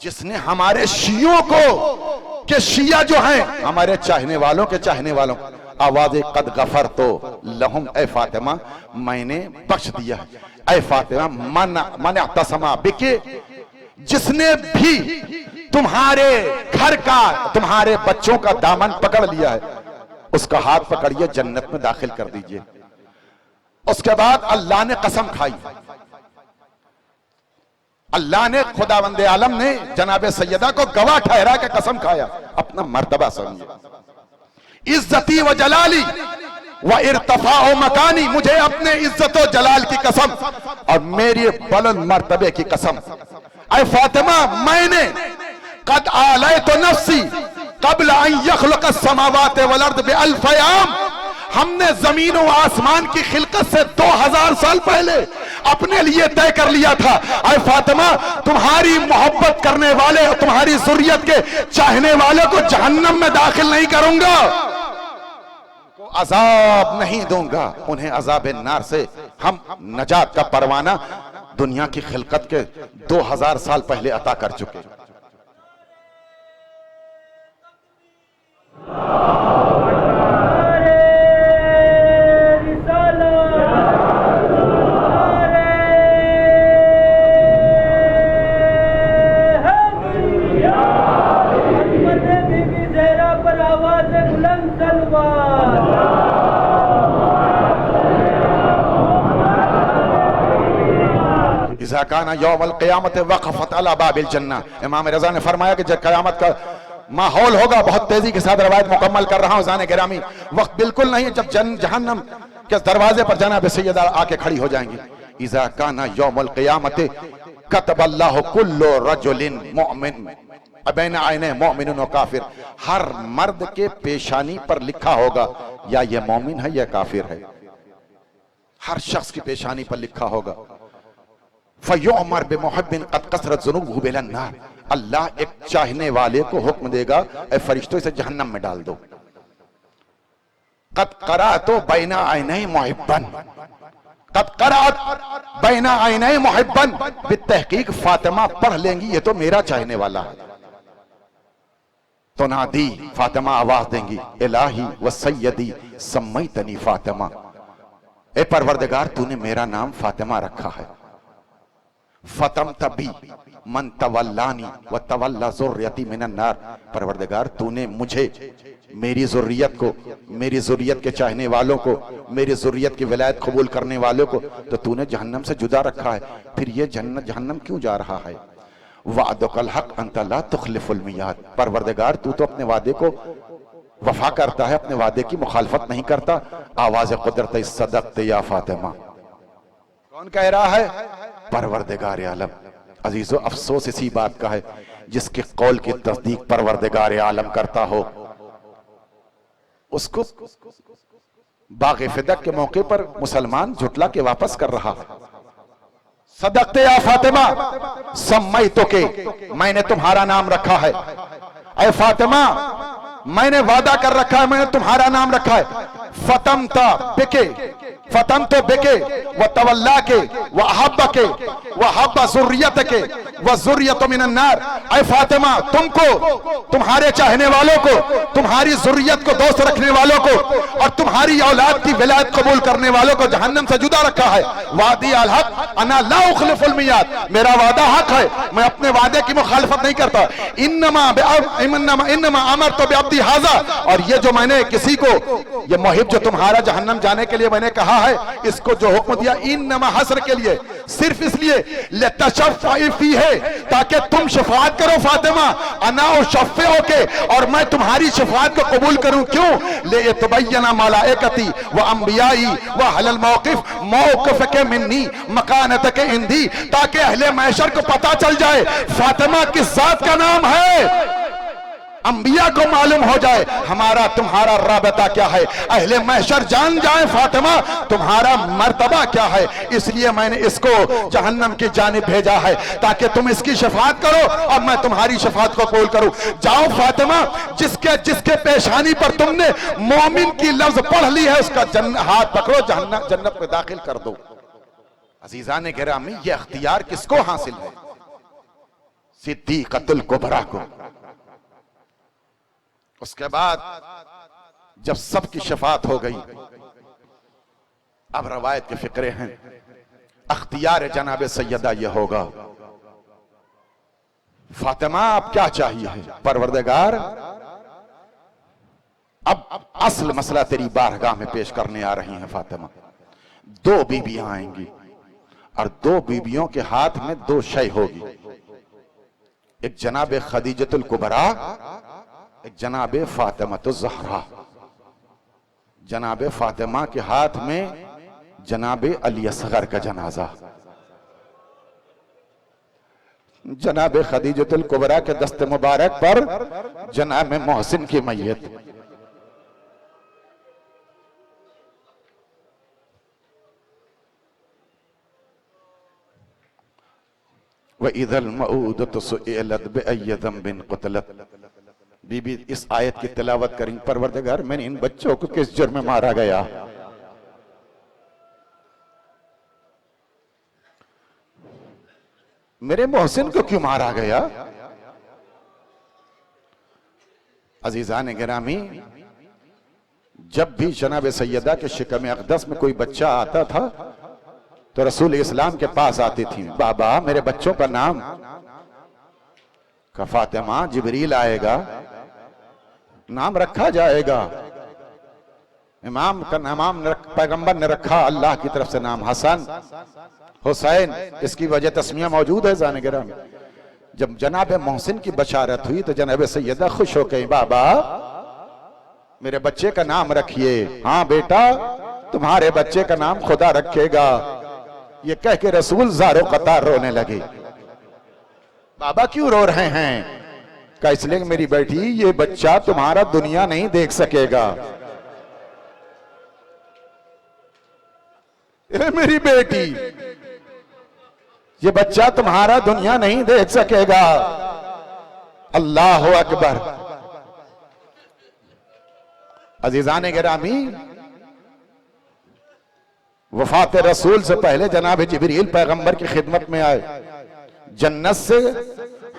जिसने हमारे शियों को के शिया जो हैं हमारे चाहने वालों के चाहने वालों, आवाज कद गफर तो लहुम, ए फातिमा मैंने बख्श दिया। ए फातिमा मन तसमा बिके, जिसने भी तुम्हारे घर का तुम्हारे बच्चों का दामन पकड़ लिया है उसका हाथ पकड़िए, जन्नत में दाखिल कर दीजिए। उसके बाद अल्लाह ने कसम खाई, अल्लाह ने खुदावंदे आलम ने जनाब सैयदा को गवाह ठहरा के कसम खाया, अपना मर्तबा समझिए। इज्जती व जलाली व इर्तफा व मकानी, मुझे अपने इज्जत व जलाल की कसम और मेरी बुलंद मर्तबे की कसम। ऐ फातिमा मैंने कद आलय तो नफ्सी कबल अन यखलक अस्समावात वल अर्द बिअल्फ अयाम, हमने जमीन और आसमान की खिलकत से 2000 साल पहले अपने लिए तय कर लिया था। ऐ फातिमा तुम्हारी मोहब्बत करने वाले, तुम्हारी ज़ुर्रियत के चाहने वाले को जहन्नम में दाखिल नहीं करूंगा, अजाब नहीं दूंगा, उन्हें अजाब नार से हम नजात का परवाना दुनिया की खिलकत के 2000 साल पहले अता कर चुके। इज़ाकाना यौमल क़यामत वक़फ़त अला बाबिल जन्ना, इमाम रज़ा ने फरमाया कि जब क़यामत का माहौल होगा, बहुत तेजी के साथ रवायत मुकम्मल कर रहा हूं ज़ाने गिरामी, वक्त बिल्कुल नहीं, जब जहन्नम के दरवाजे पर जनाब सैयदा आके खड़ी हो जाएंगी। इज़ाकाना यौमल क़यामत कतबल्लाहु कुल्लु रजुलिन मुअमिन बैन आइने मुअमिनुन व काफिर, हर मर्द के पेशानी पर लिखा होगा या ये मोमिन है या काफिर है, हर शख्स की पेशानी पर लिखा होगा। फयुअमर बिमुहिब्बिन कद कसरत ज़ुनूबहु बिलन नार, अल्लाह एक चाहने वाले को हुक्म देगा, ए फरिश्तों इसे जहन्नम में डाल दो। कद क़राअतु बैना आइनै मुहिब्बन, कद क़राअत बैना आइनै मुहिब्बन, बितहकीक फातिमा पढ़ लेंगी ये तो मेरा चाहने वाला है। तो नादी फातिमा आवाज देंगी, इलाही व सैयदी सम्मैतनी फातिमा, ए परवरदिगार तूने मेरा नाम फातिमा रखा है, फतम तभी मन तवल्लानी व तवल्ला ज़ुर्रियती मिनन नार। परवरदिगार तूने मुझे, मेरी ज़ुर्रियत को, मेरी ज़ुर्रियत के चाहने वालों को, मेरी ज़ुर्रियत की विलायत कबूल करने वालों को तो तूने जहन्नम से जुदा रखा है। फिर ये जन्नत जहन्नम क्यों जा रहा है? वादुकल हक अंत ला तुखलिफुल मियाद। परवरदिगार तू तो अपने वादे को वफा करता है, अपने वादे की मुखालफत नहीं करता। आवाज कुदरत सदक़त या फातिमा। कौन कह रहा है? परवरदिगार आलम। अजीजो अफसोस इसी बात का है जिसके कौल की तस्दीक परवरदिगार आलम करता हो, उसको बाग़े फिदक के मौके पर मुसलमान झुटला के वापस कर रहा है। सदक़त या फातिमा, सम्मई तो के, मैंने तुम्हारा नाम रखा है। ऐ फातिमा, मैंने वादा कर रखा है, मैंने तुम्हारा नाम रखा है। फतम ता बिके, फतम तो बिके, व तवल्ला के, व अहब्बा के, व हब्बा ज़ुर्रियत के, व ज़ुर्रियत मिनन नार। ऐ फातिमा, तुमको, तुम्हारे चाहने वालों को, तुम्हारी ज़ुर्रियत को दोस्त रखने वालों को और तुम्हारी औलाद की विलायत कबूल करने वालों को जहन्नम से जुदा रखा है। वादी अल हक अना ला उखलिफुल मियाद। मेरा वादा हक है, मैं अपने वादे की मुखालफत नहीं करता। इन्नमा अमरतु बिअब्दी हाज़ा। और ये जो मैंने किसी को, ये मुहिब जो तुम्हारा जहन्नम जाने के लिए मैंने कहा है, इसको जो हुक्म दिया इन्नमा हस्र के लिए, सिर्फ इसलिए लितशफ़्फ़ई फ़ीही, ताकि तुम शफाअत करो फातिमा, अना उशफ़्फ़िउ के, और मैं तुम्हारी शफाअत को कबूल करूं। क्यों? लियतबय्यना मलाइकती व अंबियाई व अहलल मौक़िफ़ मौक़िफ़के मिन्नी मकानतके इंदी, ताकि अहले महशर को पता चल जाए फातिमा किस जात का नाम है, अंबिया को मालूम हो जाए हमारा तुम्हारा राबता क्या है, अहले महशर जान जाए फातिमा तुम्हारा मर्तबा क्या है। इसलिए मैंने इसको जहन्नम की जानिब भेजा है ताकि तुम इसकी शफाअत करो और मैं तुम्हारी शफाअत को कबूल करूं। जाओ फातिमा, जिसके जिसके पेशानी पर तुमने मोमिन की लफ्ज पढ़ ली है उसका हाथ पकड़ो, जन्नत में दाखिल कर दो। अजीजान गिरामी, ये अख्तियार किसको हासिल है? सिद्दीक़तुल कुबरा को। उसके बाद जब सबकी शफात हो गई, अब रवायत के फिक्रे हैं, अख्तियार जनाब सैयदा यह होगा, फातिमा अब क्या चाहिए है? परवरदिगार अब असल मसला तेरी बारगाह में पेश करने आ रही हैं फातिमा। दो बीबियां आएंगी और दो बीबियों के हाथ में दो शय होगी, एक जनाब खदीजतुल कुबरा, एक जनाब फातिमा ज़हरा। जनाब फातिमा के हाथ में जनाब अली असगर का जनाजा, जनाब खदीजतुल कुबरा के दस्ते मुबारक पर जनाब मोहसिन की मैयत। व इज़ल मऊदतु सुइलत बिअय्यि ज़ंबिन क़ुतिलत। बीबी इस आयत की तिलावत करें, परवरदिगार मैंने इन बच्चों को किस जुर्म में मारा गया? मेरे मोहसिन को क्यों मारा गया? अजीजान गिरामी, जब भी जनाब सैयदा के शिकम अक़दस में कोई बच्चा आता था तो रसूल इस्लाम के पास आती थी, बाबा मेरे बच्चों का नाम। का फातिमा, जिब्रील आएगा, नाम रखा जाएगा। इमाम का नाम पैगंबर ने रखा अल्लाह की तरफ से नाम हसन, हुसैन, इसकी वजह तस्मिया मौजूद है जाने गिरामी। जब जनाब मोहसिन की बशारत हुई तो जनाब सैयदा खुश हो गई, बाबा मेरे बच्चे का नाम रखिए। हाँ बेटा, तुम्हारे बच्चे का नाम खुदा रखेगा। ये कह के रसूल ज़ारो कतार रोने लगे। बाबा क्यों रो रहे हैं? का इसलिए मेरी बेटी, ये बच्चा तुम्हारा दुनिया नहीं देख सकेगा। मेरी बेटी, ये बच्चा तुम्हारा दुनिया नहीं देख सकेगा। अल्लाह अकबर। अजीजान गिरामी, वफात रसूल से पहले जनाब जिब्रील पैगंबर की खिदमत में आए, जन्नत से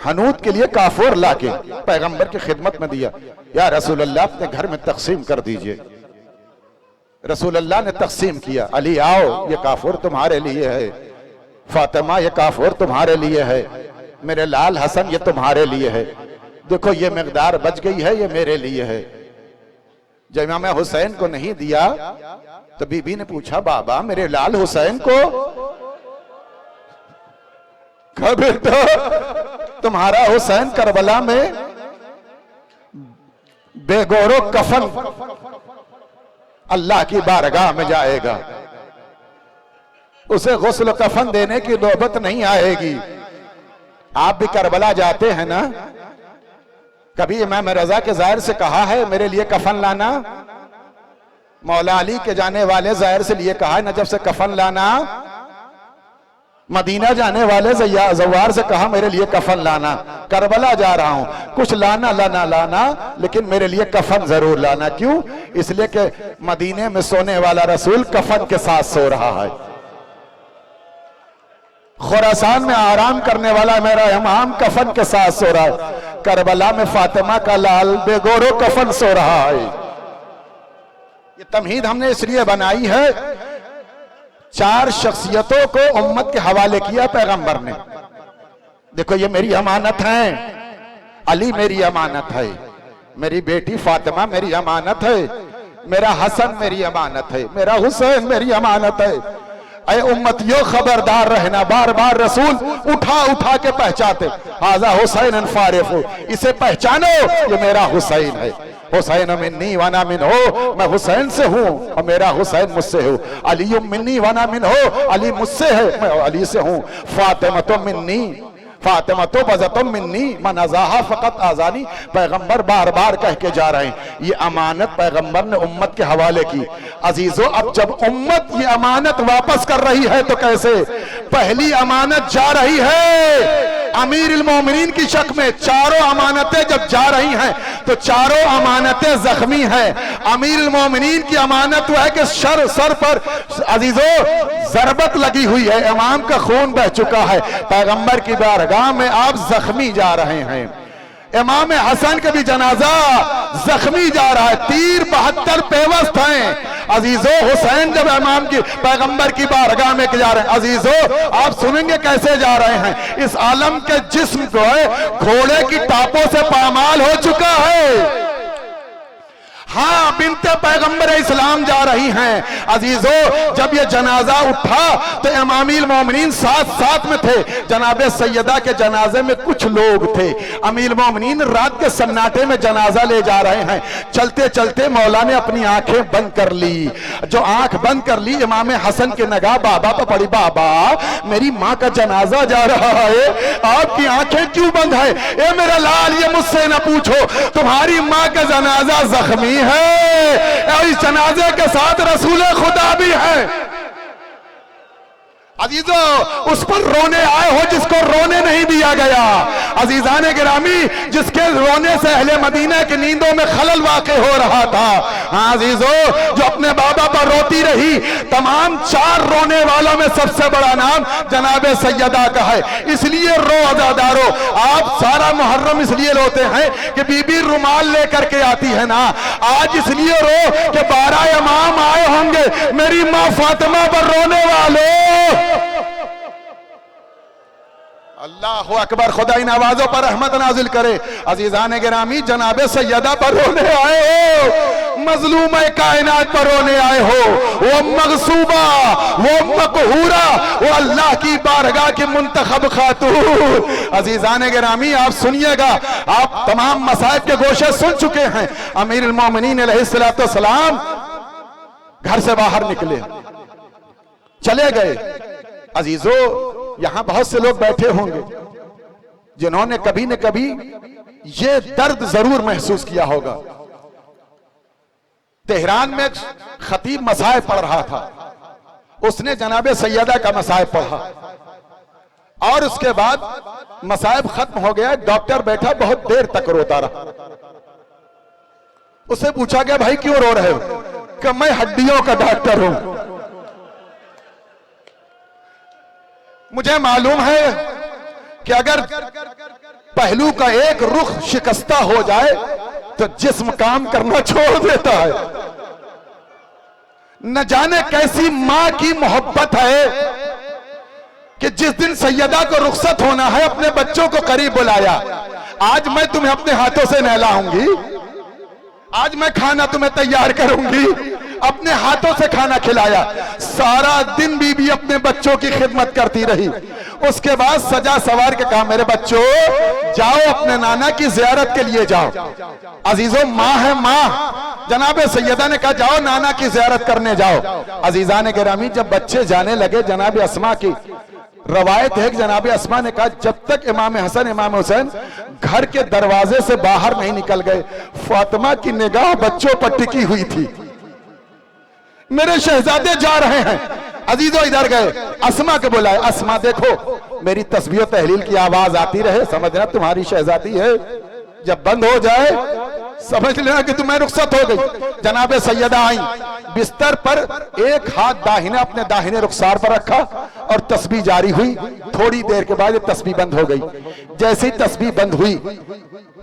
हनूत के लिए काफूर लाके पैगंबर की खिदमत में दिया। या रसूल अल्लाह, अपने घर में तकसीम कर दीजिए। रसूलुल्लाह ने तकसीम किया, अली आओ, ये काफुर तुम्हारे लिए है, फातिमा ये काफुर तुम्हारे लिए है, मेरे लाल हसन ये तुम्हारे लिए है, देखो ये मिकदार बच गई है, ये मेरे लिए है। जब इमाम हुसैन को नहीं दिया तो बीबी ने पूछा, बाबा मेरे लाल हुसैन को? कहा बेटा तुम्हारा हुसैन करबला में बेगौरो कफन अल्लाह की बारगाह में जाएगा, उसे गुस्ल कफन देने की नौबत नहीं आएगी। आप भी करबला जाते हैं ना, कभी इमाम रजा के ज़ाहिर से कहा है मेरे लिए कफन लाना? मौला अली के जाने वाले ज़ाहिर से लिए कहा है नजफ से कफन लाना? मदीना जाने वाले जवार से कहा मेरे लिए कफन लाना? करबला जा रहा हूं, कुछ लाना लाना लेकिन मेरे लिए कफन जरूर लाना। क्यों? इसलिए कि मदीने में सोने वाला रसूल कफन के साथ सो रहा है, खुरासान में आराम करने वाला मेरा इमाम कफन के साथ सो रहा है, करबला में फातिमा का लाल बेगोरो कफन सो रहा है। ये तमहीद हमने इसलिए बनाई है, चार शख्सियतों को उम्मत के हवाले किया पैगंबर ने। देखो ये मेरी अमानत है, अली मेरी अमानत है, मेरी बेटी फातिमा मेरी अमानत है, मेरा हसन मेरी अमानत है, मेरा हुसैन मेरी अमानत है। अय उम्मतियों खबरदार रहना, बार बार रसूल उठा उठा के पहचानते, हाजा हुसैन फारिफु, इसे पहचानो ये मेरा हुसैन है। हुसैन मिन्नी वना मिन हो, मैं हुसैन से हूँ और मेरा हुसैन मुझसे हो। अली मिन्नी वना मिन हो, अली मुझसे है मैं अली से हूँ। फातिमा तो मिन्नी फातिमा तो बज़तुम मिन्नी मन अज़ाहा फ़क़त आज़ानी, पैगंबर बार बार कह के जा रहे हैं। ये अमानत पैगंबर ने उम्मत के हवाले की। अजीजों अब जब उम्मत ये अमानत वापस कर रही है तो कैसे? पहली अमानत जा रही है अमीरुल मोमिनीन की शक में, चारों अमानतें जब जा रही हैं तो चारों अमानतें जख्मी हैं। अमीरुल मोमिनीन की अमानत वो है कि सर पर अजीजों जरबत लगी हुई है, इमाम का खून बह चुका है, पैगंबर की बारगाह में आप जख्मी जा रहे हैं। इमाम हसन का भी जनाजा जख्मी जा रहा है, तीर 72 पेवस्त हैं। अजीजों हुसैन जब इमाम की पैगंबर की बारगाह में जा रहे हैं, अजीजों आप सुनेंगे कैसे जा रहे हैं। इस आलम के जिस्म को है घोड़े की टापों से पामाल हो चुका है। हाँ बिनते पैगंबर इस्लाम जा रही हैं। अजीजों जब ये जनाजा उठा तो इमामील मोमिनीन साथ में थे। जनाबे सैयदा के जनाजे में कुछ लोग थे। अमीर मोमिनीन रात के सन्नाटे में जनाजा ले जा रहे हैं। चलते चलते मौला ने अपनी आंखें बंद कर ली। जो आंख बंद कर ली इमाम हसन के नगाह बाबा पर पड़ी, बाबा मेरी माँ का जनाजा जा रहा है, आपकी आंखें क्यों बंद है? ए मेरा लाल ये मुझसे न पूछो, तुम्हारी माँ का जनाजा जख्मी है, इस जनाजे के साथ रसूल खुदा भी है। अजीजों उस पर रोने आए हो जिसको रोने नहीं दिया गया। अजीजाने गिरामी जिसके रोने से अहले मदीना की नींदों में खलल वाक़े हो रहा था। हाँ अजीजों जो अपने बाबा पर रोती रही, तमाम 4 रोने वालों में सबसे बड़ा नाम जनाबे सैयदा का है। इसलिए रो अज़ादारो, आप सारा मुहर्रम इसलिए रोते हैं कि बीबी रुमाल लेकर के आती है ना। आज इसलिए रो कि 12 इमाम आए होंगे, मेरी माँ फातिमा पर रोने वालों। अल्लाहु अकबर, खुदा इन आवाजों पर रहमत नाजिल करे। अजीजान गिरामी जनाबे सैयदा पर रोने आए हो, मजलूम कायनात पर रोने आए हो, वो मगसूबा, वो मकहूरा, वो अल्लाह की बारगाह की मुंतखब खातून। अजीजान गिरामी आप सुनिएगा, आप तमाम मसाइब के गोशे सुन चुके हैं। अमीरुल मोमिनीन अलैहिस्सलातु वस्सलाम घर से बाहर निकले, चले गए। अजीजों यहां बहुत से लोग बैठे होंगे जिन्होंने कभी न कभी ये दर्द जरूर महसूस किया होगा। तेहरान में खतीब मसाइब पढ़ रहा था, उसने जनाबे सैयदा का मसाइब पढ़ा और उसके बाद मसाइब खत्म हो गया। डॉक्टर बैठा बहुत देर तक रोता रहा। उससे पूछा गया भाई क्यों रो रहे हो? कि मैं हड्डियों का डॉक्टर हूं, मुझे मालूम है कि अगर पहलू का एक रुख शिकस्ता हो जाए तो जिस्म काम करना छोड़ देता है। न जाने कैसी मां की मोहब्बत है कि जिस दिन सैयदा को रुखसत होना है अपने बच्चों को करीब बुलाया। आज मैं तुम्हें अपने हाथों से नहलाऊंगी, आज मैं खाना तुम्हें तैयार करूंगी, अपने हाथों से खाना खिलाया। सारा दिन बीबी अपने बच्चों की खिदमत करती रही। उसके बाद सजा सवार के कहा, मेरे बच्चों जाओ अपने नाना की जियारत के लिए जाओ। अजीजों, माँ है माँ। जनाब सैयदा ने कहा जाओ नाना की जियारत करने जाओ। अजीजान गिरामी, जब बच्चे जाने लगे, जनाब अस्मा की रवायत है कि जनाब अस्मा ने कहा जब तक इमाम हसन इमाम हुसैन घर के दरवाजे से बाहर नहीं निकल गए, फातिमा की निगाह बच्चों पर टिकी हुई थी। मेरे शहजादे जा रहे हैं। अजीजों इधर गए, अस्मा के बुलाए, अस्मा देखो मेरी तस्बीह तहलील की आवाज आती रहे, समझना तुम्हारी शहजादी है, जब बंद हो जाए समझ लेना कि तुम्हें रुखसत हो गई। जनाब सैयदा आई, बिस्तर पर एक हाथ दाहिने अपने दाहिने रुखसार पर रखा और तस्बीह जारी हुई। थोड़ी देर के बाद ये तस्बीह बंद हो गई। जैसे ही तस्बीह बंद हुई,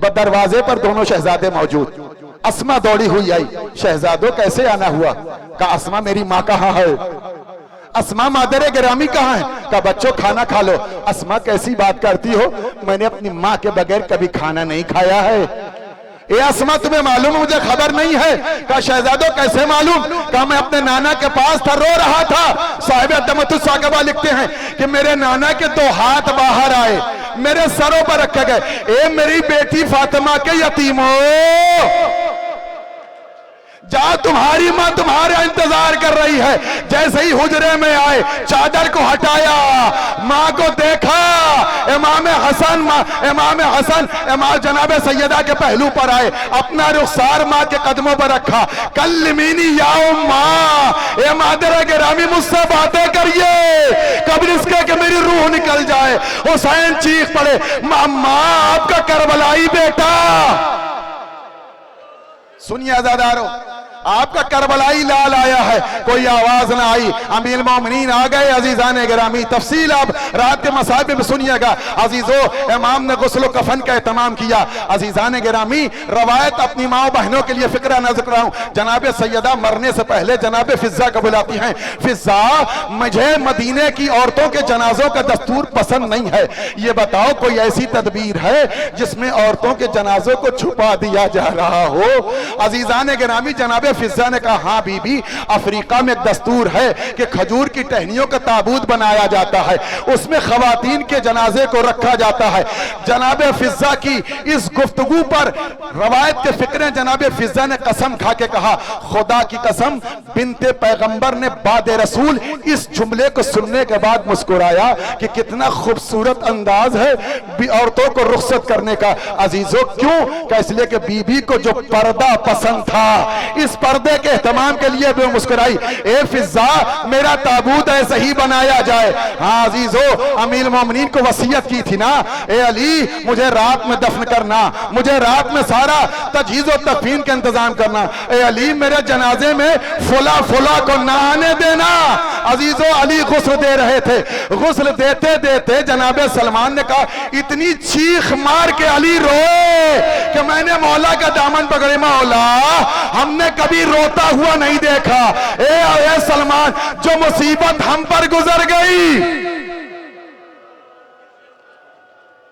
दरवाजे पर दोनों शहजादे मौजूद। अस्मा दौड़ी हुई आई, शहजादों कैसे आना हुआ? कहा अस्मा मेरी माँ कहाँ है? अस्मा मादरे गिरामी कहाँ है? कहा बच्चों खाना खा लो। अस्मा कैसी बात करती हो, मैंने अपनी माँ के बगैर कभी खाना नहीं खाया है। ए अस्मा तुम्हें मालूम, मुझे खबर नहीं है। कहा शहजादों कैसे मालूम? कहा मैं अपने नाना के पास था, रो रहा था। साहिब अद्दमतुस्साकबा लिखते हैं कि मेरे नाना के दो हाथ बाहर आए, मेरे सरों पर रखे गए। ए मेरी बेटी फातिमा के यतीमों, जाओ तुम्हारी मां तुम्हारा इंतजार कर रही है। जैसे ही हुजरे में आए, चादर को हटाया, मां को देखा, इमाम हसन इमाम जनाब सैयदा के पहलू पर आए, अपना रुखसार मां के कदमों पर रखा। कल्लिमीनी या मां, ए मादरे गिरामी मुझसे बातें करिए, कब्र इसके कि मेरी रूह निकल जाए। हुसैन चीख पड़े, मां आपका करबलाई बेटा। सुनिए अज़ादारों, आपका करबलाई लाल आया है। कोई आवाज ना आई, अमीर मोमिनीन आ गए। अजीजान गिरामी, तफसील आप रात के मसाइब में सुनिएगा। अजीजों, इमाम ने गुस्ल कफन का एहतमाम किया। अजीजान गिरामी, रवायत अपनी माँ बहनों के लिए फिक्र न कर रहा हूँ। जनाब सैयदा मरने से पहले जनाब फिजा को बुलाती हैं, फिजा मुझे मदीने की औरतों के जनाजों का दस्तूर पसंद नहीं है, ये बताओ कोई ऐसी तदबीर है जिसमें औरतों के जनाजों को छुपा दिया जा रहा हो? अजीजान गिरामी, जनाब फिजा ने कहा हाँ बीबी, अफ्रीका में दस्तूर है कि खजूर की टहनियों का ताबूत बनाया जाता है, उसमें खवातीन के जनाजे को रखा जाता है। जनाब फिजा की इस गुफ्तगू पर रवायत के फिक्रे, जनाब फिजा ने कसम खा के कहा, खुदा की कसम, बिनते पैगंबर ने बाद रसूल इस जुमले को सुनने के बाद मुस्कुराया कि कितना खूबसूरत अंदाज है औरतों को रुखसत करने का। अजीजों क्यों? क्या इसलिए कि बीबी को जो पर्दा पसंद था, इस पर्दे के एहतमाम के लिए भी मुस्कुराई। ए फिजा, मेरा ताबूत ऐसे ही बनाया जाए। हाँ अजीजों, अमीर मोमिनीन को वसीयत की थी ना, ए अली मुझे रात में दफन करना, मुझे रात में सारा तजहीज और तकफीन का इंतजाम करना। ए अली मेरे जनाजे में फुला फुला को ना आने देना। अजीजों, अली गुस्ल दे रहे थे, गुस्ल देते देते जनाब सलमान ने कहा, इतनी चीख मार के अली रोए कि मैंने मौला का दामन पकड़े, मौला हमने कभी रोता हुआ नहीं देखा। ए सलमान, जो मुसीबत हम पर गुजर गई,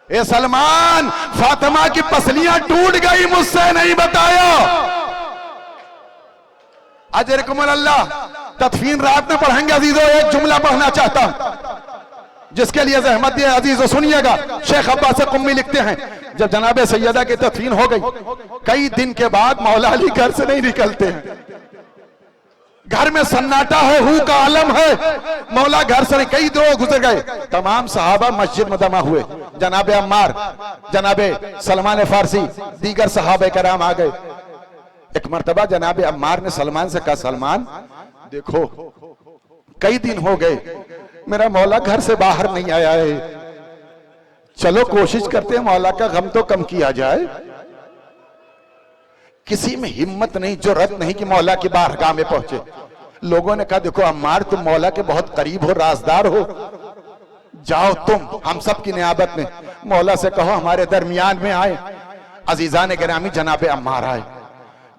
ए सलमान, फातिमा की पसलियां टूट गई, मुझसे नहीं बताया। अजरकुमुल्लाह, तदफीन रात में पढ़ेंगे अजीजों। एक जुमला पढ़ना चाहता हूं जिसके लिए जहमत दिए अजीजों, सुनिएगा। शेख अब्बास कुम्मी लिखते हैं, जब जनाब सैयदा की तदफीन हो गई, कई दिन के बाद मौला अली घर से नहीं निकलते हैं। घर में सन्नाटा है, हू का आलम है, मौला घर से कई दो गुजर गए। तमाम सहाबा मस्जिद में जमा हुए। जनाब अम्मार, जनाब सलमान फारसी, दीगर सहाबा कराम आ गए। एक मर्तबा जनाब अम्मार ने सलमान से कहा, सलमान देखो कई दिन हो गए मेरा मौला घर से बाहर नहीं आया है, चलो कोशिश करते हैं मौला का गम तो कम किया जाए। किसी में हिम्मत नहीं, जुर्रत नहीं कि मौला की बारगाह में पहुंचे। लोगों ने कहा, देखो अम्मार तुम मौला के बहुत करीब हो, राजदार हो, जाओ तुम हम सब की नियाबत में मौला से कहो हमारे दरमियान में आए। अजीजा ने गिरामी, जनाब अम्मार आए।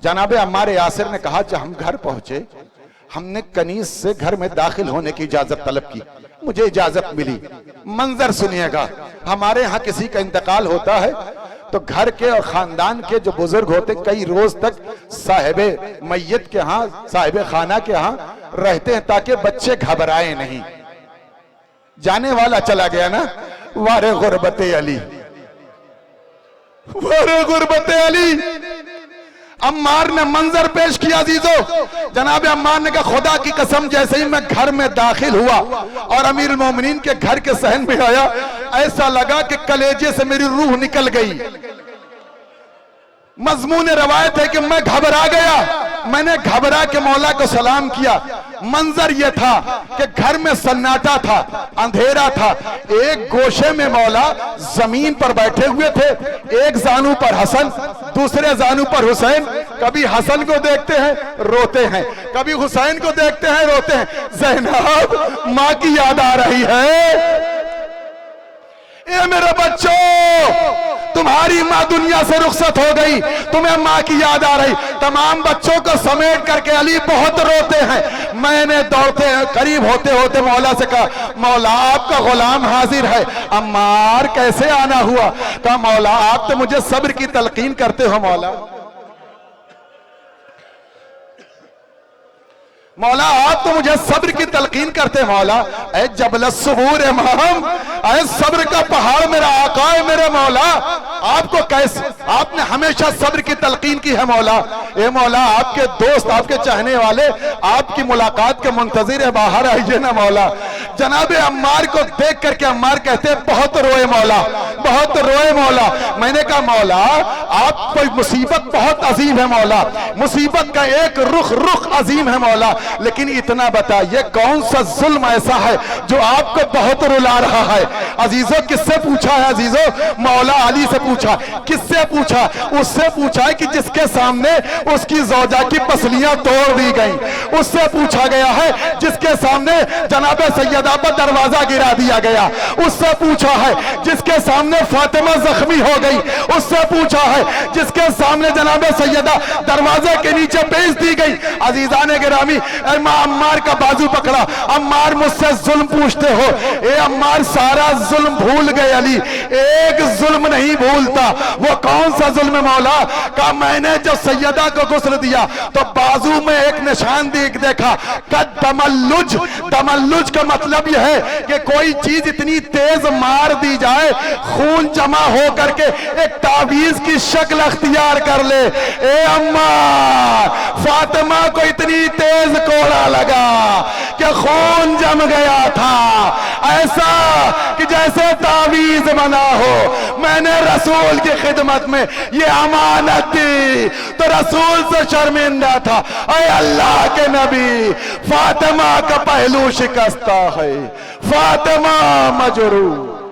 जनाब अम्मार यासिर ने कहा, जब हम घर पहुंचे हमने कनीज से घर में दाखिल होने की इजाजत तलब की, मुझे इजाजत मिली। मंजर सुनिएगा, हमारे यहाँ किसी का इंतकाल होता है तो घर के और खानदान के जो बुजुर्ग होते कई रोज तक साहिबे मैयत के यहाँ, साहिबे खाना के यहाँ रहते हैं ताकि बच्चे घबराए नहीं। जाने वाला चला गया ना, वारे गुरबते अली, वारे गुरबते अली। अम्मार ने मंजर पेश किया अजीजों, जनाब अम्मार ने कहा खुदा की कसम जैसे ही मैं घर में दाखिल हुआ और अमीरुल मोमिनीन के घर के सहन में आया, ऐसा लगा कि कलेजे से मेरी रूह निकल गई। मजमून रवायत है कि मैं घबरा गया, मैंने घबरा के मौला को सलाम किया। मंजर यह था कि घर में सन्नाटा था, अंधेरा था। एक गोशे में मौला जमीन पर बैठे हुए थे, एक जानू पर हसन, दूसरे जानू पर हुसैन। कभी हसन को देखते हैं रोते हैं, कभी हुसैन को देखते हैं रोते हैं। ज़ैनब, मां की याद आ रही है। ए मेरे बच्चों, तुम्हारी माँ दुनिया से रुखसत हो गई, तुम्हें माँ की याद आ रही। तमाम बच्चों को समेट करके अली बहुत रोते हैं। मैंने दौड़ते करीब होते होते मौला से कहा, मौला आपका गुलाम हाजिर है। अम्मार कैसे आना हुआ? कहा मौला आप तो मुझे सब्र की तलकीन करते हो। मौला आप तो मुझे सब्र की तलकीन करते। मौला ऐ जबल सुबूर इमाम, ऐ सब्र का पहाड़ मेरा आका है मेरे मौला, आपको कैसे, आपने हमेशा सब्र की तलकीन की है मौला। ए मौला आपके दोस्त, आपके चाहने वाले आपकी मुलाकात के मुंतजिर है, बाहर आइए ना मौला। जनाबे अम्मार को देख करके अम्मार कहते हैं बहुत रोए मौला, बहुत रोए मौला। मैंने कहा मौला आप कोई मुसीबत बहुत अजीम है मौला, मुसीबत का एक रुख अजीम है मौला, लेकिन इतना बताइए कौन सा जुल्म ऐसा है जो आपको बहुत रुला रहा है? अजीजों किससे पूछा है? अजीजों मौला अली से पूछा। किससे पूछा? उससे पूछा है कि जिसके सामने उसकी ज़ौजा की पसलियां तोड़ दी गई। उससे पूछा गया है जिसके सामने जनाबे सैयदा पर दरवाजा गिरा दिया गया। उससे पूछा है जिसके सामने फातिमा जख्मी हो गई। उससे पूछा है जिसके सामने जनाबे सैयदा दरवाजे के नीचे बेच दी गई। अजीजान गिरामी, अम्मार का बाजू पकड़ा। अम्मार मुझसे जुल्म पूछते हो? ए अम्मार सारा जुल्म भूल गए अली, एक जुल्म नहीं भूलता। वो कौन सा जुल्म मौला? का मैंने जब सैयदा को गुस्ल दिया तो बाजू में एक निशान देखा, कद दमल्लुज। दमल्लुज का मतलब यह है कि कोई चीज इतनी तेज मार दी जाए खून जमा हो करके एक तावीज की शक्ल अख्तियार कर ले। ए अम्मार, फातिमा को इतनी तेज कोड़ा लगा कि खून जम गया था, ऐसा कि जैसे तावीज बना हो। मैंने रसूल की खिदमत में ये अमानत दी तो रसूल से शर्मिंदा था। ऐ अल्लाह के नबी, फातिमा का पहलू शिकस्ता है, फातिमा मजरूर।